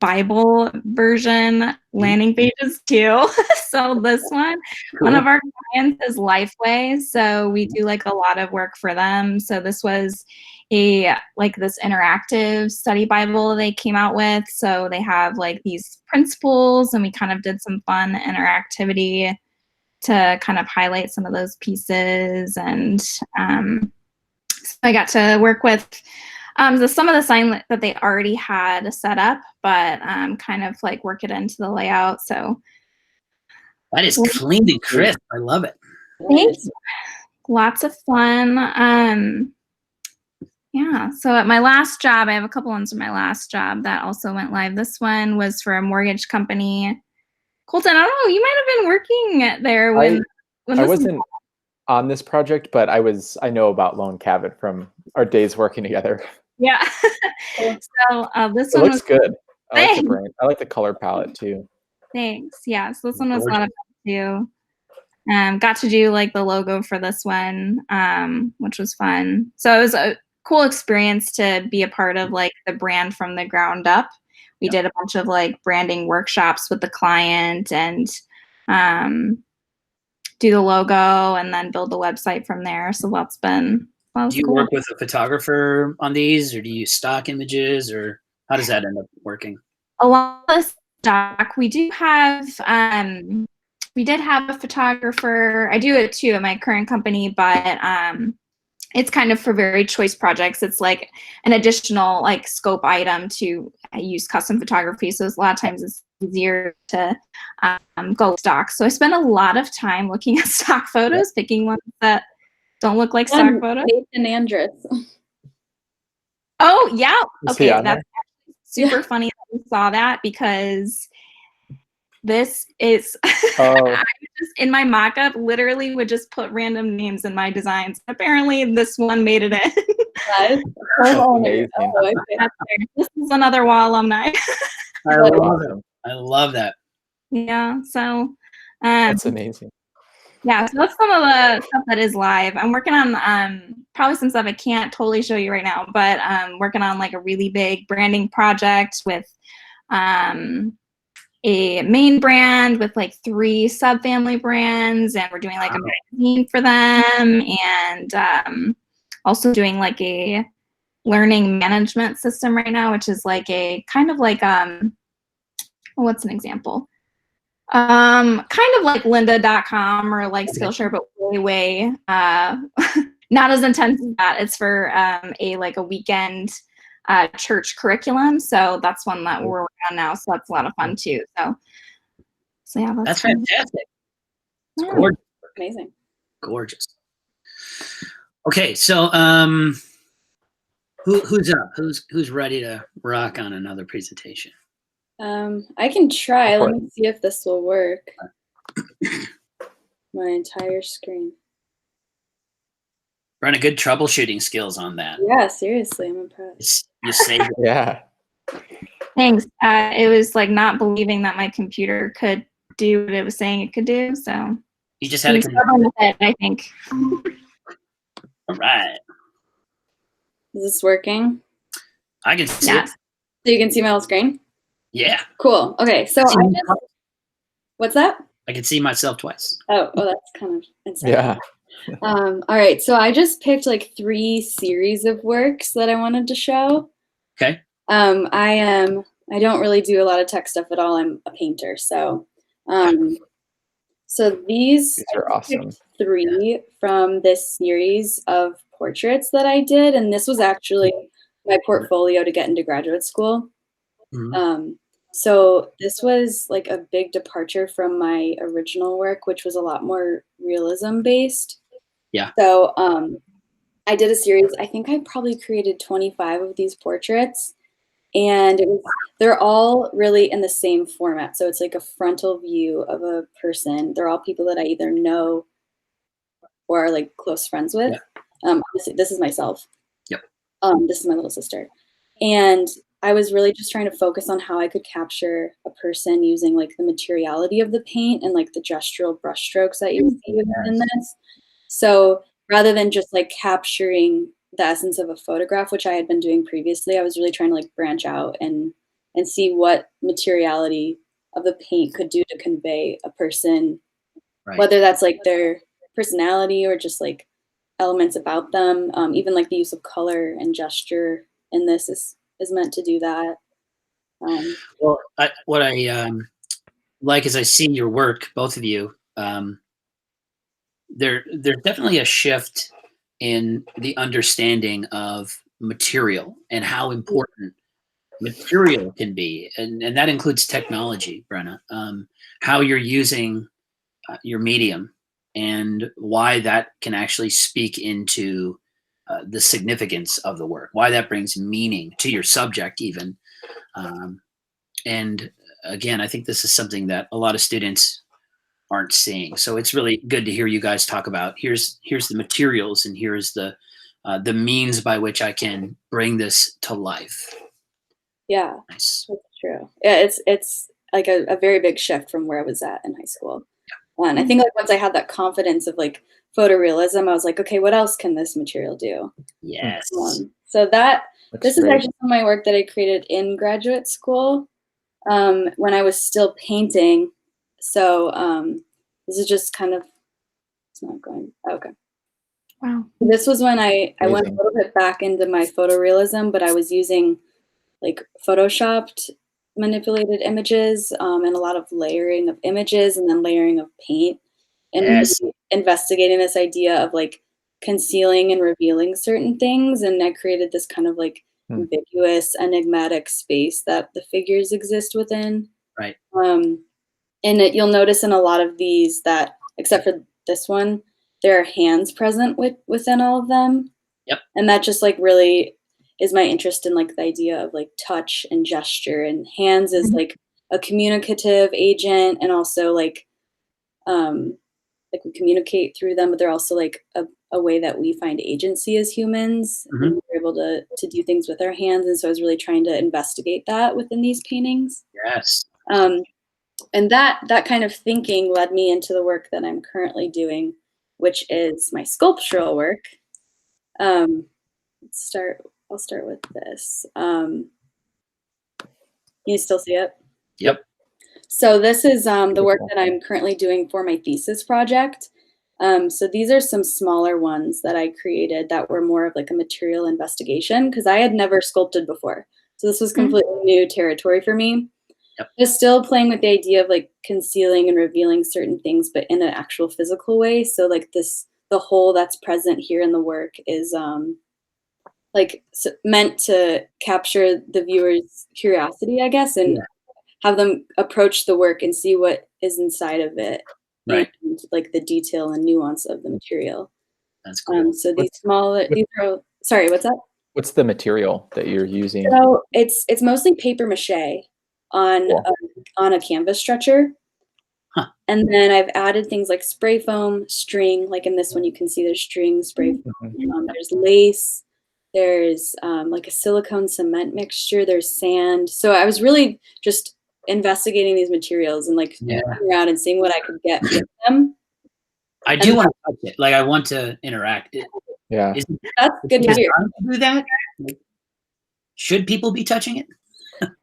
Bible version landing pages too. So this one of our clients is Lifeway. So we do like a lot of work for them. So this was this interactive study Bible they came out with. So they have like these principles, and we kind of did some fun interactivity to kind of highlight some of those pieces. And so I got to work with some of the sign that they already had set up, but kind of like work it into the layout. So that is clean and crisp. I love it. Thanks. Lots of fun. Yeah. So at my last job, I have a couple ones from my last job that also went live. This one was for a mortgage company. Colton, I don't know, you might have been working there when I wasn't on this project, but I know about Lone Cabot from our days working together. Yeah. So this It one looks good. I like the Thanks. brand. I like the color palette too. Thanks. Yeah. So this one was a lot of fun too. Got to do like the logo for this one, which was fun. So it was a cool experience to be a part of like the brand from the ground up. We did a bunch of like branding workshops with the client and do the logo and then build the website from there. So that's been Do you cool. work with a photographer on these, or do you use stock images, or how does that end up working? A lot of stock. We did have a photographer. I do it too at my current company, but it's kind of for very choice projects. It's like an additional like scope item to use custom photography. So a lot of times it's easier to go stock. So I spend a lot of time looking at stock photos, picking ones that don't look like stock photos. Nathan Andrus. Oh yeah. Okay, that's there? super funny that you saw that, because this is Oh. I would just, in my mock-up, literally would just put random names in my designs. Apparently this one made it in. That's amazing. This is another WA alumni. I love that. Yeah, so That's amazing. yeah, so that's some of the stuff that is live. I'm working on probably some stuff I can't totally show you right now, but working on like a really big branding project with a main brand with like 3 sub-family brands, and we're doing like a magazine for them, and also doing like a learning management system right now, which is like a kind of like what's an example? Kind of like lynda.com or like Skillshare, but way not as intense as that. It's for a weekend church curriculum. So that's one that we're working on now. So that's a lot of fun too. So yeah, That's fantastic. Yeah. Gorgeous. amazing. Gorgeous. Okay, so who's up? Who's ready to rock on another presentation? I can try. Let me see if this will work. My entire screen. Brenna, good troubleshooting skills on that. Yeah, seriously, I'm impressed. You saved it. Yeah. Thanks. It was like not believing that my computer could do what it was saying it could do. So You just had to stubborn with it, I think. All right. Is this working? I can see Yes. it. So you can see my whole screen? Yeah. Cool. Okay, so what's that? I can see myself twice. Oh, that's kind of insane. Yeah. All right, so I just picked like 3 series of works that I wanted to show. Okay. I don't really do a lot of tech stuff at all. I'm a painter, so these are awesome. 3 from this series of portraits that I did, and this was actually my portfolio to get into graduate school. Mm-hmm. So this was like a big departure from my original work, which was a lot more realism based. Yeah. So I did a series. I think I probably created 25 of these portraits, And they're all really in the same format. So it's like a frontal view of a person. They're all people that I either know or are like close friends with. This is myself. Yep. This is my little sister. And I was really just trying to focus on how I could capture a person using like the materiality of the paint and like the gestural brushstrokes that you see within this. So rather than just like capturing the essence of a photograph, which I had been doing previously, I was really trying to like branch out and see what materiality of the paint could do to convey a person, whether that's like their personality or just like elements about them. Even like the use of color and gesture in this is meant to do that. Well, what I like is I see your work, both of you. There's definitely a shift in the understanding of material and how important material can be, and that includes technology, Brenna. How you're using your medium and why that can actually speak into the significance of the work, why that brings meaning to your subject even. And again, I think this is something that a lot of students aren't seeing. So it's really good to hear you guys talk about here's the materials and here's the means by which I can bring this to life. Yeah, nice. That's true. Yeah, it's like a very big shift from where I was at in high school. Yeah. And I think like once I had that confidence of like photorealism, I was like, okay, what else can this material do? Yes. So this is actually some of my work that I created in graduate school when I was still painting. So this is just kind of, it's not going, okay. Wow. This was when I went a little bit back into my photorealism, but I was using like photoshopped manipulated images and a lot of layering of images and then layering of paint and really investigating this idea of like concealing and revealing certain things. And I created this kind of like ambiguous, enigmatic space that the figures exist within. Right. And you'll notice in a lot of these that, except for this one, there are hands present within all of them. Yep. And that just like really is my interest in like the idea of like touch and gesture, and hands is like a communicative agent, and also like we communicate through them, but they're also like a way that we find agency as humans. And we're able to do things with our hands. And so I was really trying to investigate that within these paintings. Yes. And that kind of thinking led me into the work that I'm currently doing, which is my sculptural work. I'll start with this. Can you still see it? Yep. So this is the work that I'm currently doing for my thesis project. So these are some smaller ones that I created that were more of like a material investigation, because I had never sculpted before. So this was completely new territory for me. Yep. Just still playing with the idea of like concealing and revealing certain things, but in an actual physical way. So like the whole that's present here in the work is meant to capture the viewer's curiosity, I guess, and have them approach the work and see what is inside of it, right? And like the detail and nuance of the material. That's cool. So sorry, what's that? What's the material that you're using? So it's mostly paper mache on a canvas stretcher. And then I've added things like spray foam, string, like in this one you can see there's string, spray foam, there's lace, there's like a silicone cement mixture, there's sand. So I was really just investigating these materials and like looking around and seeing what I could get with them. I do want to touch it. Like I want to interact. That's good to hear. Do that? Should people be touching it?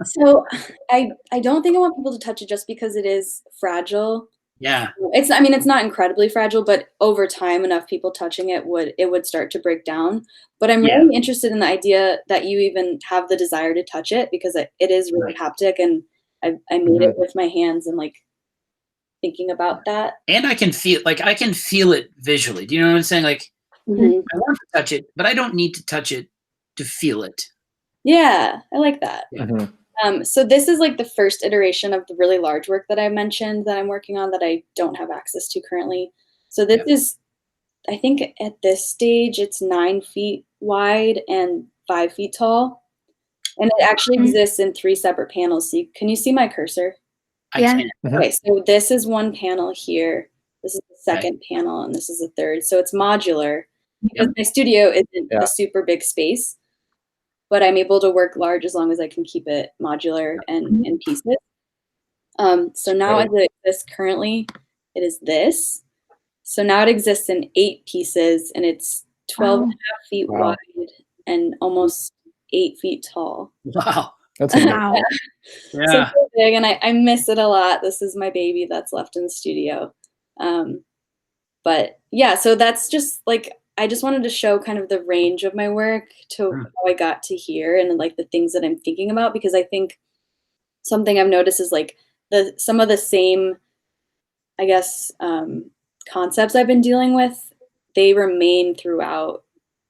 So I don't think I want people to touch it just because it is fragile. Yeah. It's not incredibly fragile, but over time, enough people touching it would start to break down. But I'm really interested in the idea that you even have the desire to touch it, because it is really haptic, and I made it with my hands and like thinking about that. And I can feel it visually. Do you know what I'm saying? Like I want to touch it, but I don't need to touch it to feel it. Yeah, I like that. Yeah. So this is like the first iteration of the really large work that I mentioned that I'm working on that I don't have access to currently. So this is, I think at this stage, it's 9 feet wide and 5 feet tall. And it actually exists in 3 separate panels. So can you see my cursor? I Yeah. can. Okay, so this is one panel here. This is the second panel, and this is the third. So it's modular because my studio isn't a super big space, but I'm able to work large as long as I can keep it modular and in pieces. So now as it exists currently, it is this. So now it exists in 8 pieces, and it's 12 and a half feet wide and almost 8 feet tall. Wow. That's amazing. Wow. Yeah. So it's so big, and I miss it a lot. This is my baby that's left in the studio. But yeah, so that's just like, I just wanted to show kind of the range of my work to how I got to here and like the things that I'm thinking about, because I think something I've noticed is like some of the same, I guess, concepts I've been dealing with, they remain throughout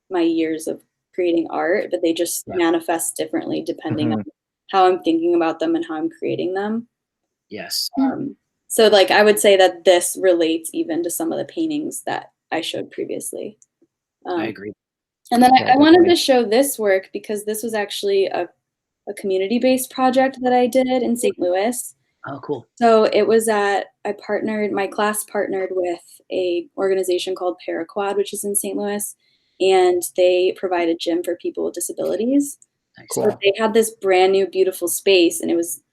my years of creating art, but they just manifest differently depending on how I'm thinking about them and how I'm creating them. Yes. So like I would say that this relates even to some of the paintings that I showed previously. I agree. And then I wanted to show this work because this was actually a community-based project that I did in St. Louis. Oh, cool. So it was my class partnered with a organization called Paraquad, which is in St. Louis, and they provide a gym for people with disabilities. Nice. So they had this brand new, beautiful space, and it was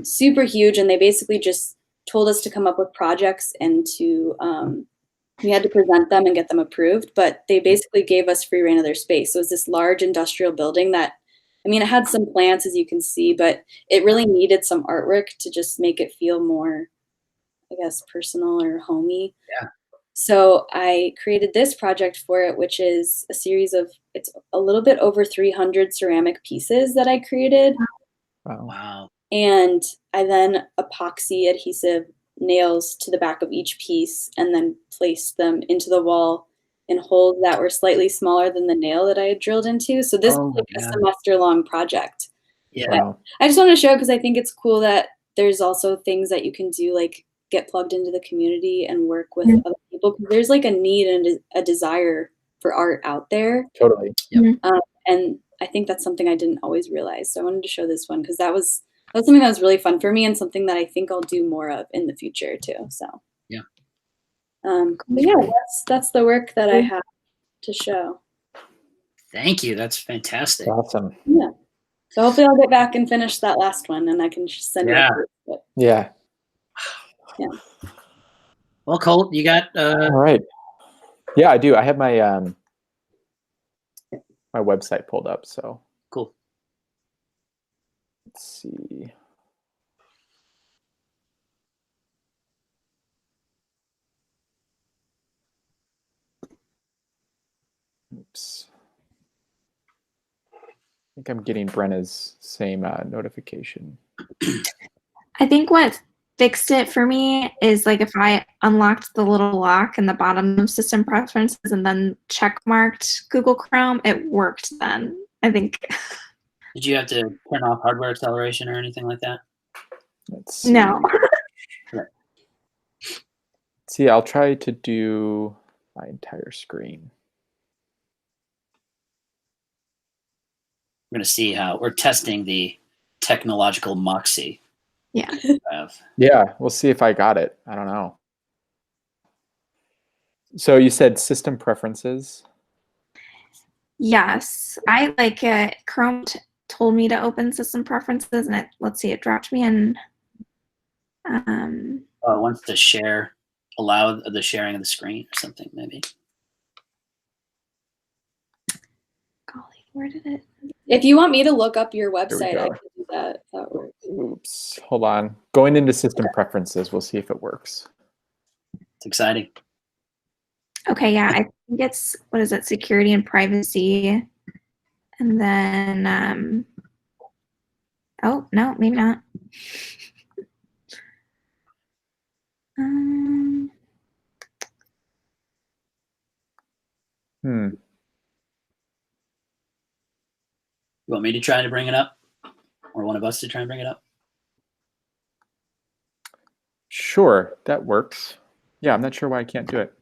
super huge, and they basically just told us to come up with projects and to we had to present them and get them approved, but they basically gave us free rein of their space. So it was this large industrial building that, I mean, it had some plants, as you can see, but it really needed some artwork to just make it feel more, I guess, personal or homey. Yeah. So I created this project for it, which is a series of, it's a little bit over 300 ceramic pieces that I created. Wow. And I then epoxy adhesive nails to the back of each piece and then placed them into the wall in holes that were slightly smaller than the nail that I had drilled into. So this was like a semester-long project. Yeah. Wow. I just want to show because I think it's cool that there's also things that you can do, like get plugged into the community and work with other people. 'Cause there's like a need and a desire for art out there. Totally. And I think that's something I didn't always realize. So I wanted to show this one because that was something that was really fun for me and something that I think I'll do more of in the future too. So Yeah. But yeah, that's the work that I have to show. Thank you. That's fantastic. Awesome. Yeah. So hopefully I'll get back and finish that last one and I can just send it. Yeah. Yeah. Well, Colt, you got All right. Yeah, I do. I have my my website pulled up, so cool. Let's see. Oops. I think I'm getting Brenna's same notification. I think what fixed it for me is like if I unlocked the little lock in the bottom of system preferences and then check marked Google Chrome, it worked then. I think. Did you have to turn off hardware acceleration or anything like that? Let's see. No. See, I'll try to do my entire screen. We're going to see how we're testing the technological moxie. Yeah. Yeah, we'll see if I got it. I don't know. So you said system preferences? Yes. I like it. Chrome told me to open system preferences and let's see, it dropped me in. It wants to share, allow the sharing of the screen or something, maybe. Golly, where did it? If you want me to look up your website, I go. can do that. If that works. Oops, hold on. Going into system preferences, we'll see if it works. It's exciting. Okay, yeah, I think it's, what is it, security and privacy. And then, oh, no, maybe not. You want me to try to bring it up? Or one of us to try and bring it up? Sure, that works. Yeah, I'm not sure why I can't do it.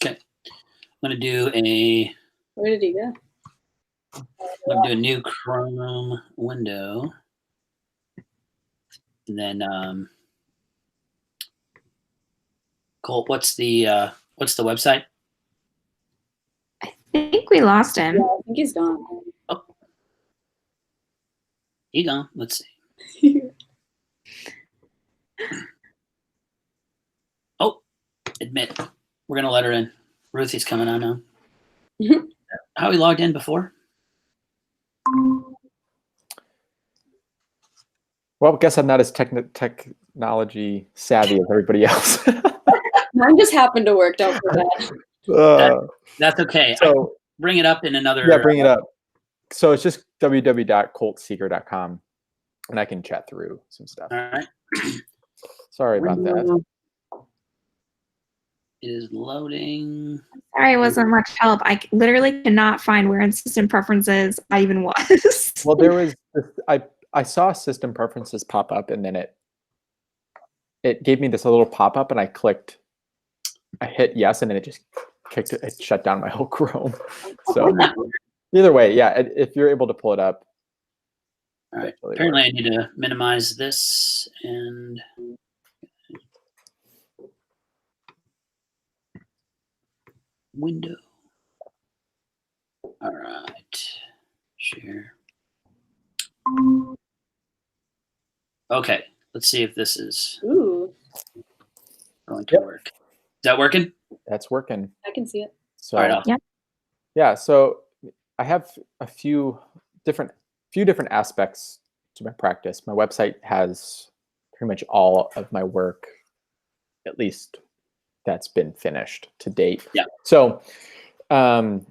Okay. I'm going to do a... Where did he go? I'm doing new Chrome window. And then Colt, what's the website? I think we lost him. Yeah, I think he's gone. Oh, he gone. Let's see. Oh, admit. We're gonna let her in. Ruthie's coming on now. How he logged in before? Well, I guess I'm not as technology savvy as everybody else. Mine just happened to work. Don't forget. That's okay. So bring it up in another. yeah, bring it up. So it's just www.coltseeker.com, and I can chat through some stuff. All right. Sorry about that. It is loading. Sorry, it wasn't much help. I literally cannot find where in system preferences I even was. Well, there was I saw system preferences pop up, and then it gave me this little pop up, and I hit yes, and then it just it shut down my whole Chrome. So either way, yeah, if you're able to pull it up. All right. Apparently, I need to minimize this and. Window. All right. Share. Okay. Let's see if this is going to work. Is that working? That's working. I can see it. So, all right. Yeah. So I have a few different aspects to my practice. My website has pretty much all of my work, at least that's been finished to date. Yeah. So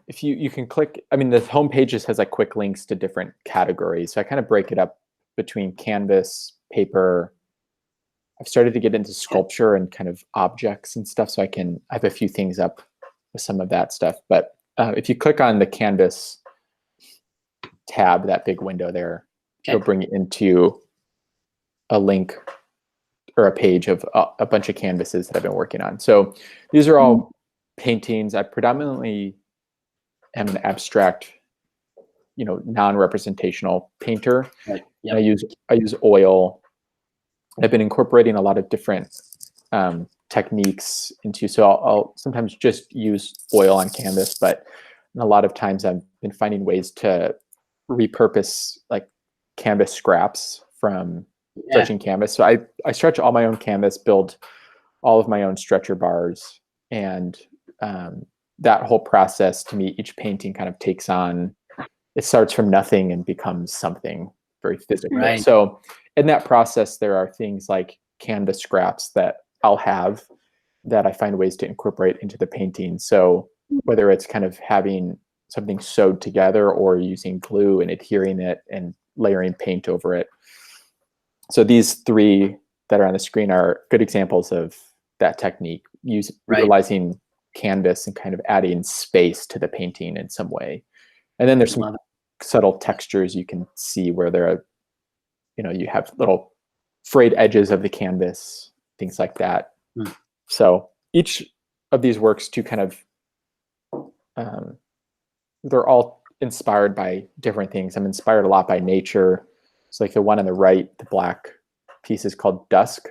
if you can click, I mean, the home pages has like quick links to different categories. So I kind of break it up between canvas, paper. I've started to get into sculpture and kind of objects and stuff. So I have a few things up with some of that stuff. But if you click on the canvas tab, that big window there, it'll bring you into a link or a page of a bunch of canvases that I've been working on. So these are all paintings. I predominantly am an abstract, non-representational painter. Right. Yep. I use oil. I've been incorporating a lot of different techniques into. So I'll sometimes just use oil on canvas, but a lot of times I've been finding ways to repurpose like canvas scraps from stretching canvas. So I stretch all my own canvas, build all of my own stretcher bars, and that whole process, to me, each painting kind of takes on, it starts from nothing and becomes something very physical. Right. So in that process, there are things like canvas scraps that I'll have that I find ways to incorporate into the painting. So whether it's kind of having something sewed together or using glue and adhering it and layering paint over it. So these three that are on the screen are good examples of that technique, utilizing canvas and kind of adding space to the painting in some way. And then there's some subtle textures you can see where there are, you have little frayed edges of the canvas, things like that. So each of these works to kind of, they're all inspired by different things. I'm inspired a lot by nature. So like the one on the right, the black piece is called Dusk.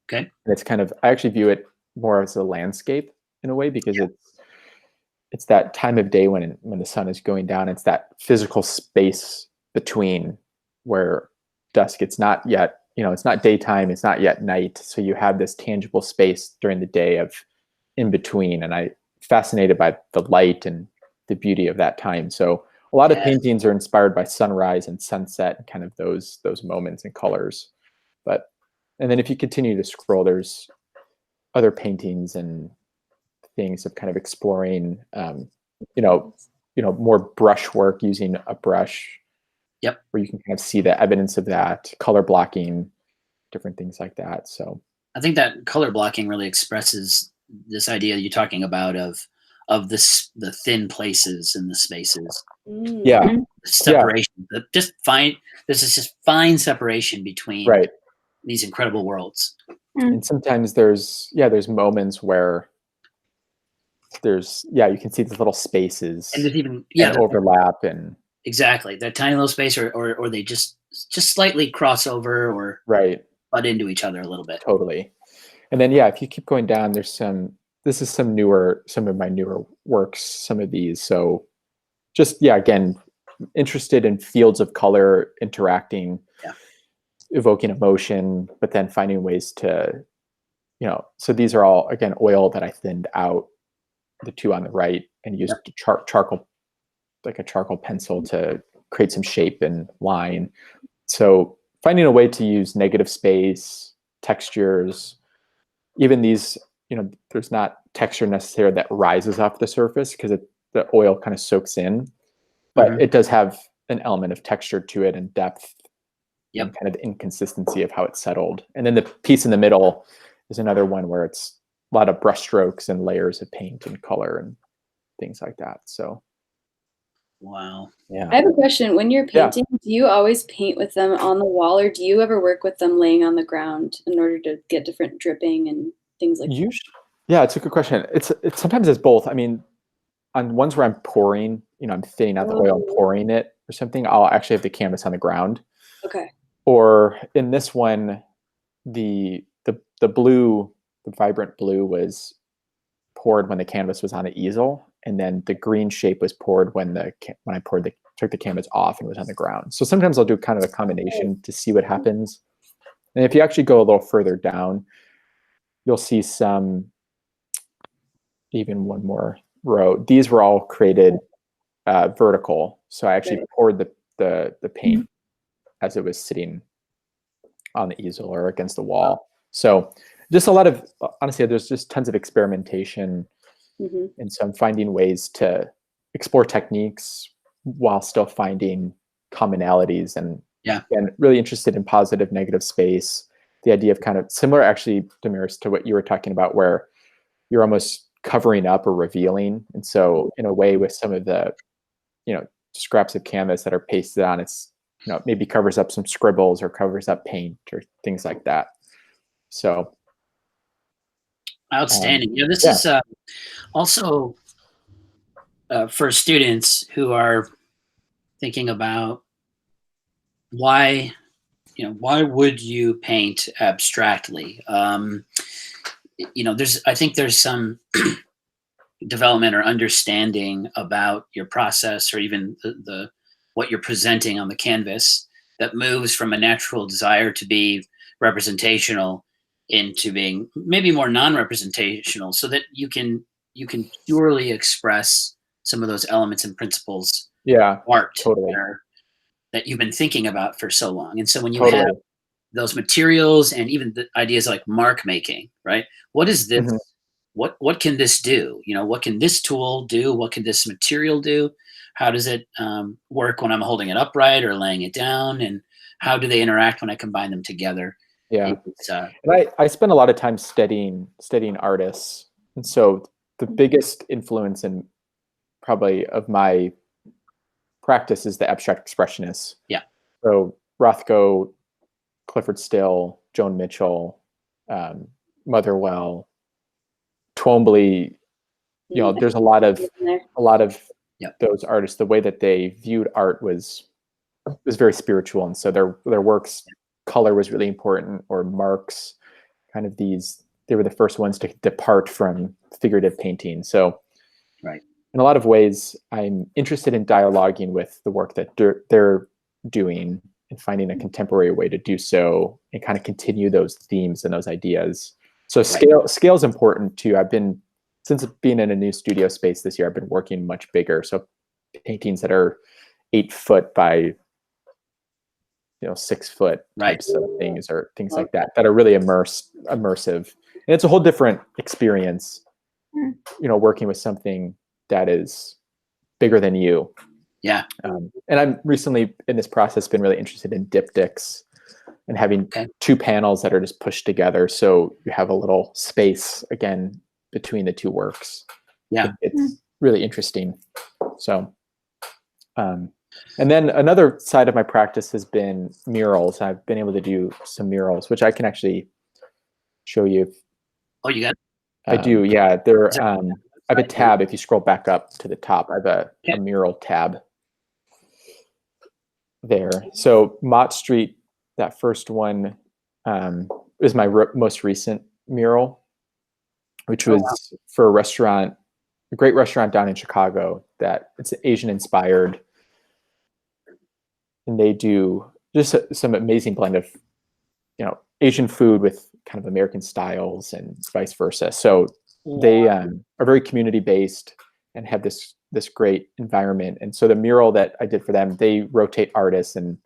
Okay. And it's kind of, I actually view it more as a landscape in a way, because it's that time of day when the sun is going down. It's that physical space between where dusk, it's not yet, it's not daytime, it's not yet night. So you have this tangible space during the day of in between. And I'm fascinated by the light and the beauty of that time. So a lot of paintings are inspired by sunrise and sunset and kind of those moments and colors. And then if you continue to scroll, there's other paintings and things of kind of exploring, more brush work using a brush. Yep. Where you can kind of see the evidence of that, color blocking, different things like that. So I think that color blocking really expresses this idea you're talking about of the thin places and the spaces. Yeah. Separation. This is just fine separation between these incredible worlds. And sometimes there's moments where you can see these little spaces and there's even and overlap, and exactly. That tiny little space, or they just slightly cross over or Right. butt into each other a little bit. Totally. And then, yeah, if you keep going down, there's this is some of my newer works, some of these. So just, yeah, again, interested in fields of color interacting, Yeah. evoking emotion, but then finding ways to, so these are all, again, oil that I thinned out, the two on the right, and used charcoal, like a charcoal pencil to create some shape and line. So finding a way to use negative space, textures, even these, there's not texture necessarily that rises off the surface because the oil kind of soaks in, but it does have an element of texture to it and depth and kind of the inconsistency of how it's settled. And then the piece in the middle is another one where it's a lot of brush strokes and layers of paint and color and things like that. So, wow. Yeah. I have a question. When you're painting, do you always paint with them on the wall, or do you ever work with them laying on the ground in order to get different dripping and things like that? Yeah, it's a good question. It's sometimes it's both. I mean, on ones where I'm pouring, I'm thinning out the oil and pouring it or something, I'll actually have the canvas on the ground. Okay. Or in this one, the blue, the vibrant blue was poured when the canvas was on the easel, and then the green shape was poured when I took the canvas off and was on the ground. So sometimes I'll do kind of a combination to see what happens. And if you actually go a little further down, you'll see even one more row. These were all created vertical. So I actually poured the paint as it was sitting on the easel or against the wall. So just a lot of, honestly, there's just tons of experimentation. And so I'm finding ways to explore techniques while still finding commonalities and really interested in positive, negative space. The idea of kind of similar, actually, Damaris, to what you were talking about, where you're almost covering up or revealing. And so in a way with some of the, scraps of canvas that are pasted on, it's, maybe covers up some scribbles or covers up paint or things like that. So. Outstanding. This is also for students who are thinking about why would you paint abstractly? I think there's some development or understanding about your process, or even the what you're presenting on the canvas, that moves from a natural desire to be representational into being maybe more non-representational, so that you can purely express some of those elements and principles of art that you've been thinking about for so long. And so when you have those materials and even the ideas like mark making, right? What is this? What can this do? What can this tool do? What can this material do? How does it work when I'm holding it upright or laying it down? And how do they interact when I combine them together? Yeah. And I spend a lot of time studying artists. And so the biggest influence in probably of my practice is the abstract expressionists. Yeah. So Rothko, Clifford Still, Joan Mitchell, Motherwell, Twombly, there's a lot of those artists. The way that they viewed art was very spiritual, and so their works, color was really important, or marks, kind of these. They were the first ones to depart from figurative painting. So, in a lot of ways, I'm interested in dialoguing with the work that they're doing and finding a contemporary way to do so, and kind of continue those themes and those ideas. So scale is important too. Since being in a new studio space this year, I've been working much bigger. So paintings that are 8 foot by 6 foot types of things, or things like that are really immersive. And it's a whole different experience, working with something that is bigger than you. Yeah. And I'm recently in this process been really interested in diptychs and having 2 panels that are just pushed together. So you have a little space again between the 2 works. Yeah. It's really interesting. So, and then another side of my practice has been murals. I've been able to do some murals, which I can actually show you. Oh, you got it? I do. Yeah. I have a tab. If you scroll back up to the top, I have a mural tab. there. So Mott Street, that first one, is my most recent mural, which was for a great restaurant down in Chicago that it's Asian inspired. And they do just some amazing blend of, Asian food with kind of American styles and vice versa. So they are very community based and have this great environment. And so the mural that I did for them, they rotate artists in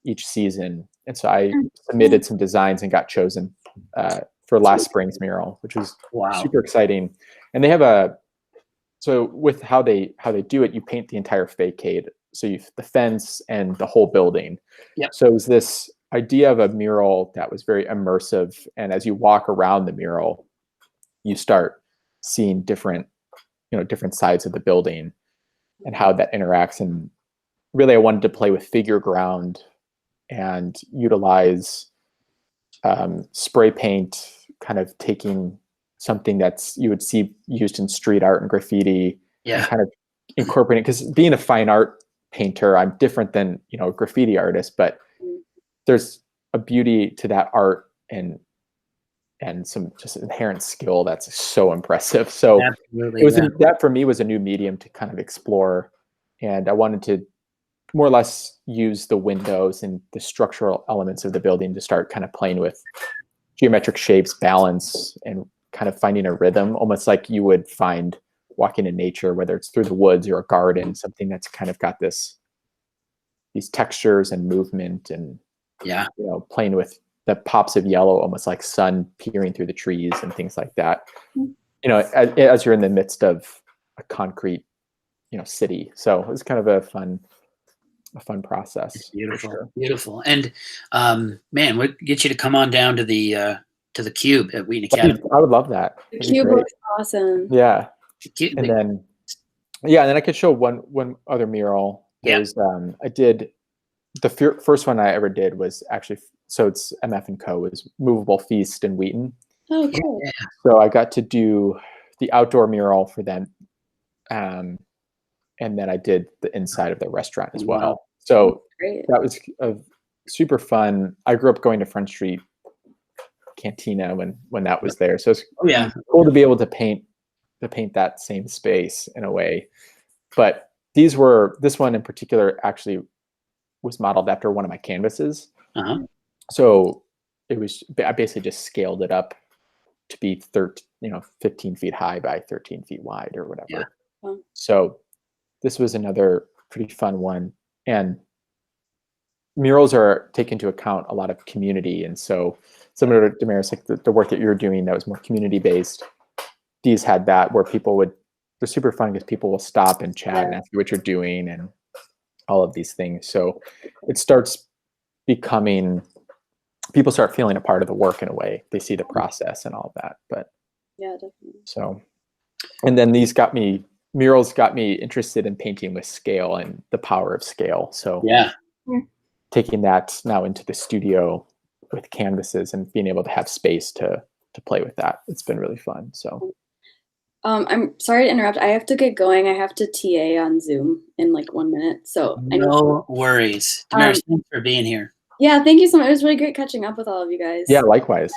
each season. And so I submitted some designs and got chosen for last spring's mural, which was super exciting. And they have so with how they do it, you paint the entire facade. So the fence and the whole building. Yep. So it was this idea of a mural that was very immersive. And as you walk around the mural, you start seeing different sides of the building and how that interacts. And really, I wanted to play with figure ground and utilize spray paint, kind of taking something you would see used in street art and graffiti, and kind of incorporating, because being a fine art painter, I'm different than, a graffiti artist, but there's a beauty to that art and some just inherent skill that's so impressive. So absolutely, it was that for me was a new medium to kind of explore. And I wanted to more or less use the windows and the structural elements of the building to start kind of playing with geometric shapes, balance, and kind of finding a rhythm, almost like you would find walking in nature, whether it's through the woods or a garden, something that's kind of got these textures and movement and, playing with the pops of yellow, almost like sun peering through the trees and things like that, as you're in the midst of a concrete, city. So it was kind of a fun process. It's beautiful, beautiful. And man, what get you to come on down to the Cube at Wheaton Academy? I would love that. The Cube looks awesome. Yeah. And then I could show one other mural. There's I did the first one I ever did was actually, so it's MF and Co. was Movable Feast in Wheaton. Oh, cool. Yeah. So I got to do the outdoor mural for them. And then I did the inside of the restaurant as well. Wow. So Great. that was super fun. I grew up going to Front Street Cantina when that was there. So it's cool to be able to paint that same space in a way. But this one in particular actually was modeled after one of my canvases. So I basically just scaled it up to be 15 feet high by 13 feet wide or whatever. Yeah. So this was another pretty fun one. And murals are take into account a lot of community. And so similar to Damaris, like the work that you're doing that was more community based, these had that where they're super fun because people will stop and chat and ask you what you're doing and all of these things. So it starts becoming, people start feeling a part of the work in a way. They see the process and all of that. But yeah, definitely. So, and then murals got me interested in painting with scale and the power of scale. So taking that now into the studio with canvases and being able to have space to play with that. It's been really fun. So I'm sorry to interrupt. I have to get going. I have to TA on Zoom in like 1 minute. So no worries. Damaris, thanks for being here. Yeah, thank you so much. It was really great catching up with all of you guys. Yeah, likewise.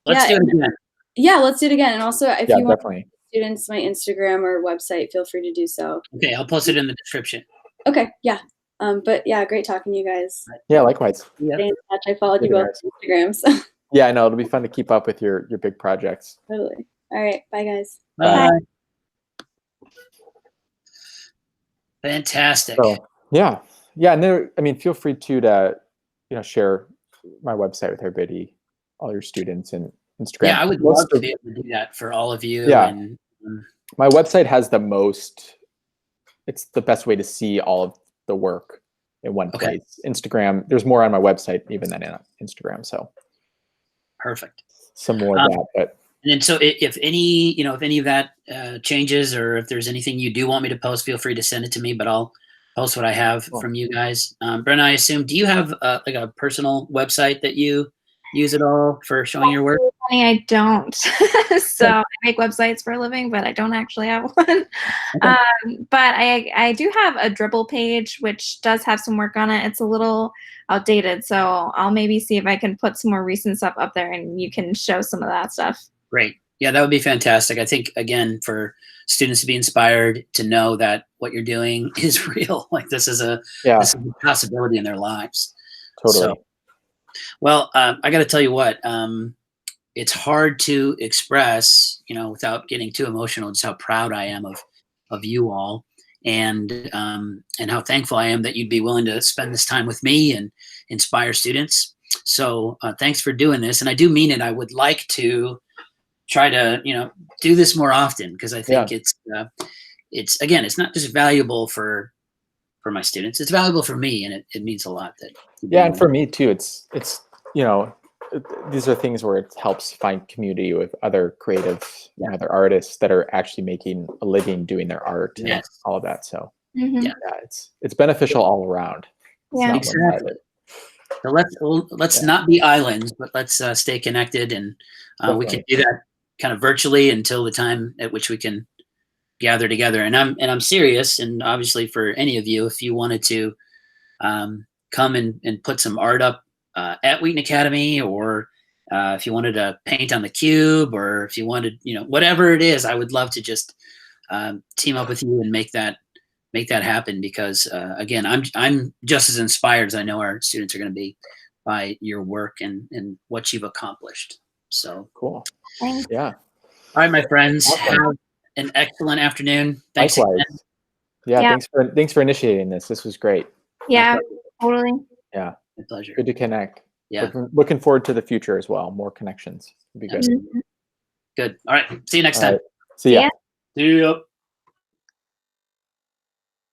Let's do it again. Yeah, let's do it again. And also, if you want definitely. Students, my Instagram or website, feel free to do so. Okay, I'll post it in the description. Okay, yeah. But yeah, great talking to you guys. Yeah, likewise. Stay in touch. I followed you both on Instagram. So. Yeah, I know. It'll be fun to keep up with your big projects. Totally. All right. Bye, guys. Bye. Fantastic. So, yeah. And feel free to share my website with everybody, all your students, and Instagram. Yeah, I would love to be able to do that for all of you. Yeah. And, my website has it's the best way to see all of the work in one place. Instagram, there's more on my website even than in Instagram. So perfect. Some more of that, but. And so if any of that changes, or if there's anything you do want me to post, feel free to send it to me, but I'll post what I have from you guys. Brenna, I assume, do you have like a personal website that you use it all for showing your work? Funny, I don't. So I make websites for a living, but I don't actually have one. But I do have a Dribble page, which does have some work on it. It's a little outdated, so I'll maybe see if I can put some more recent stuff up there, and you can show some of that stuff. Great. Yeah, that would be fantastic. I think, again, for students to be inspired to know that what you're doing is real. Like this is a possibility in their lives. Totally. So, well, I got to tell you what, it's hard to express, without getting too emotional, just how proud I am of you all, and how thankful I am that you'd be willing to spend this time with me and inspire students. So thanks for doing this. And I do mean it. I would like to try to, do this more often, because I think it's again, it's not just valuable for my students, it's valuable for me, and it means a lot that. And for me too, it's these are things where it helps find community with other creatives, other artists that are actually making a living doing their art and all of that. So it's beneficial all around. Yeah, exactly. So let's not be islands, but let's stay connected, and we can do that kind of virtually until the time at which we can gather together. And I'm serious, and obviously for any of you, if you wanted to come and put some art up at Wheaton Academy, or if you wanted to paint on the cube, or if you wanted, whatever it is, I would love to just team up with you and make that happen, because again, I'm just as inspired as I know our students are going to be by your work and what you've accomplished. So cool. Thanks. Yeah. All right, my friends, awesome. have an excellent afternoon. Thanks Likewise. again. Yeah, thanks for initiating this. This was great. Yeah, totally. Yeah. My pleasure. Good to connect. Yeah. Looking forward to the future as well. More connections. It'd be good. Good. All right. See you next time. Right. See ya. See ya.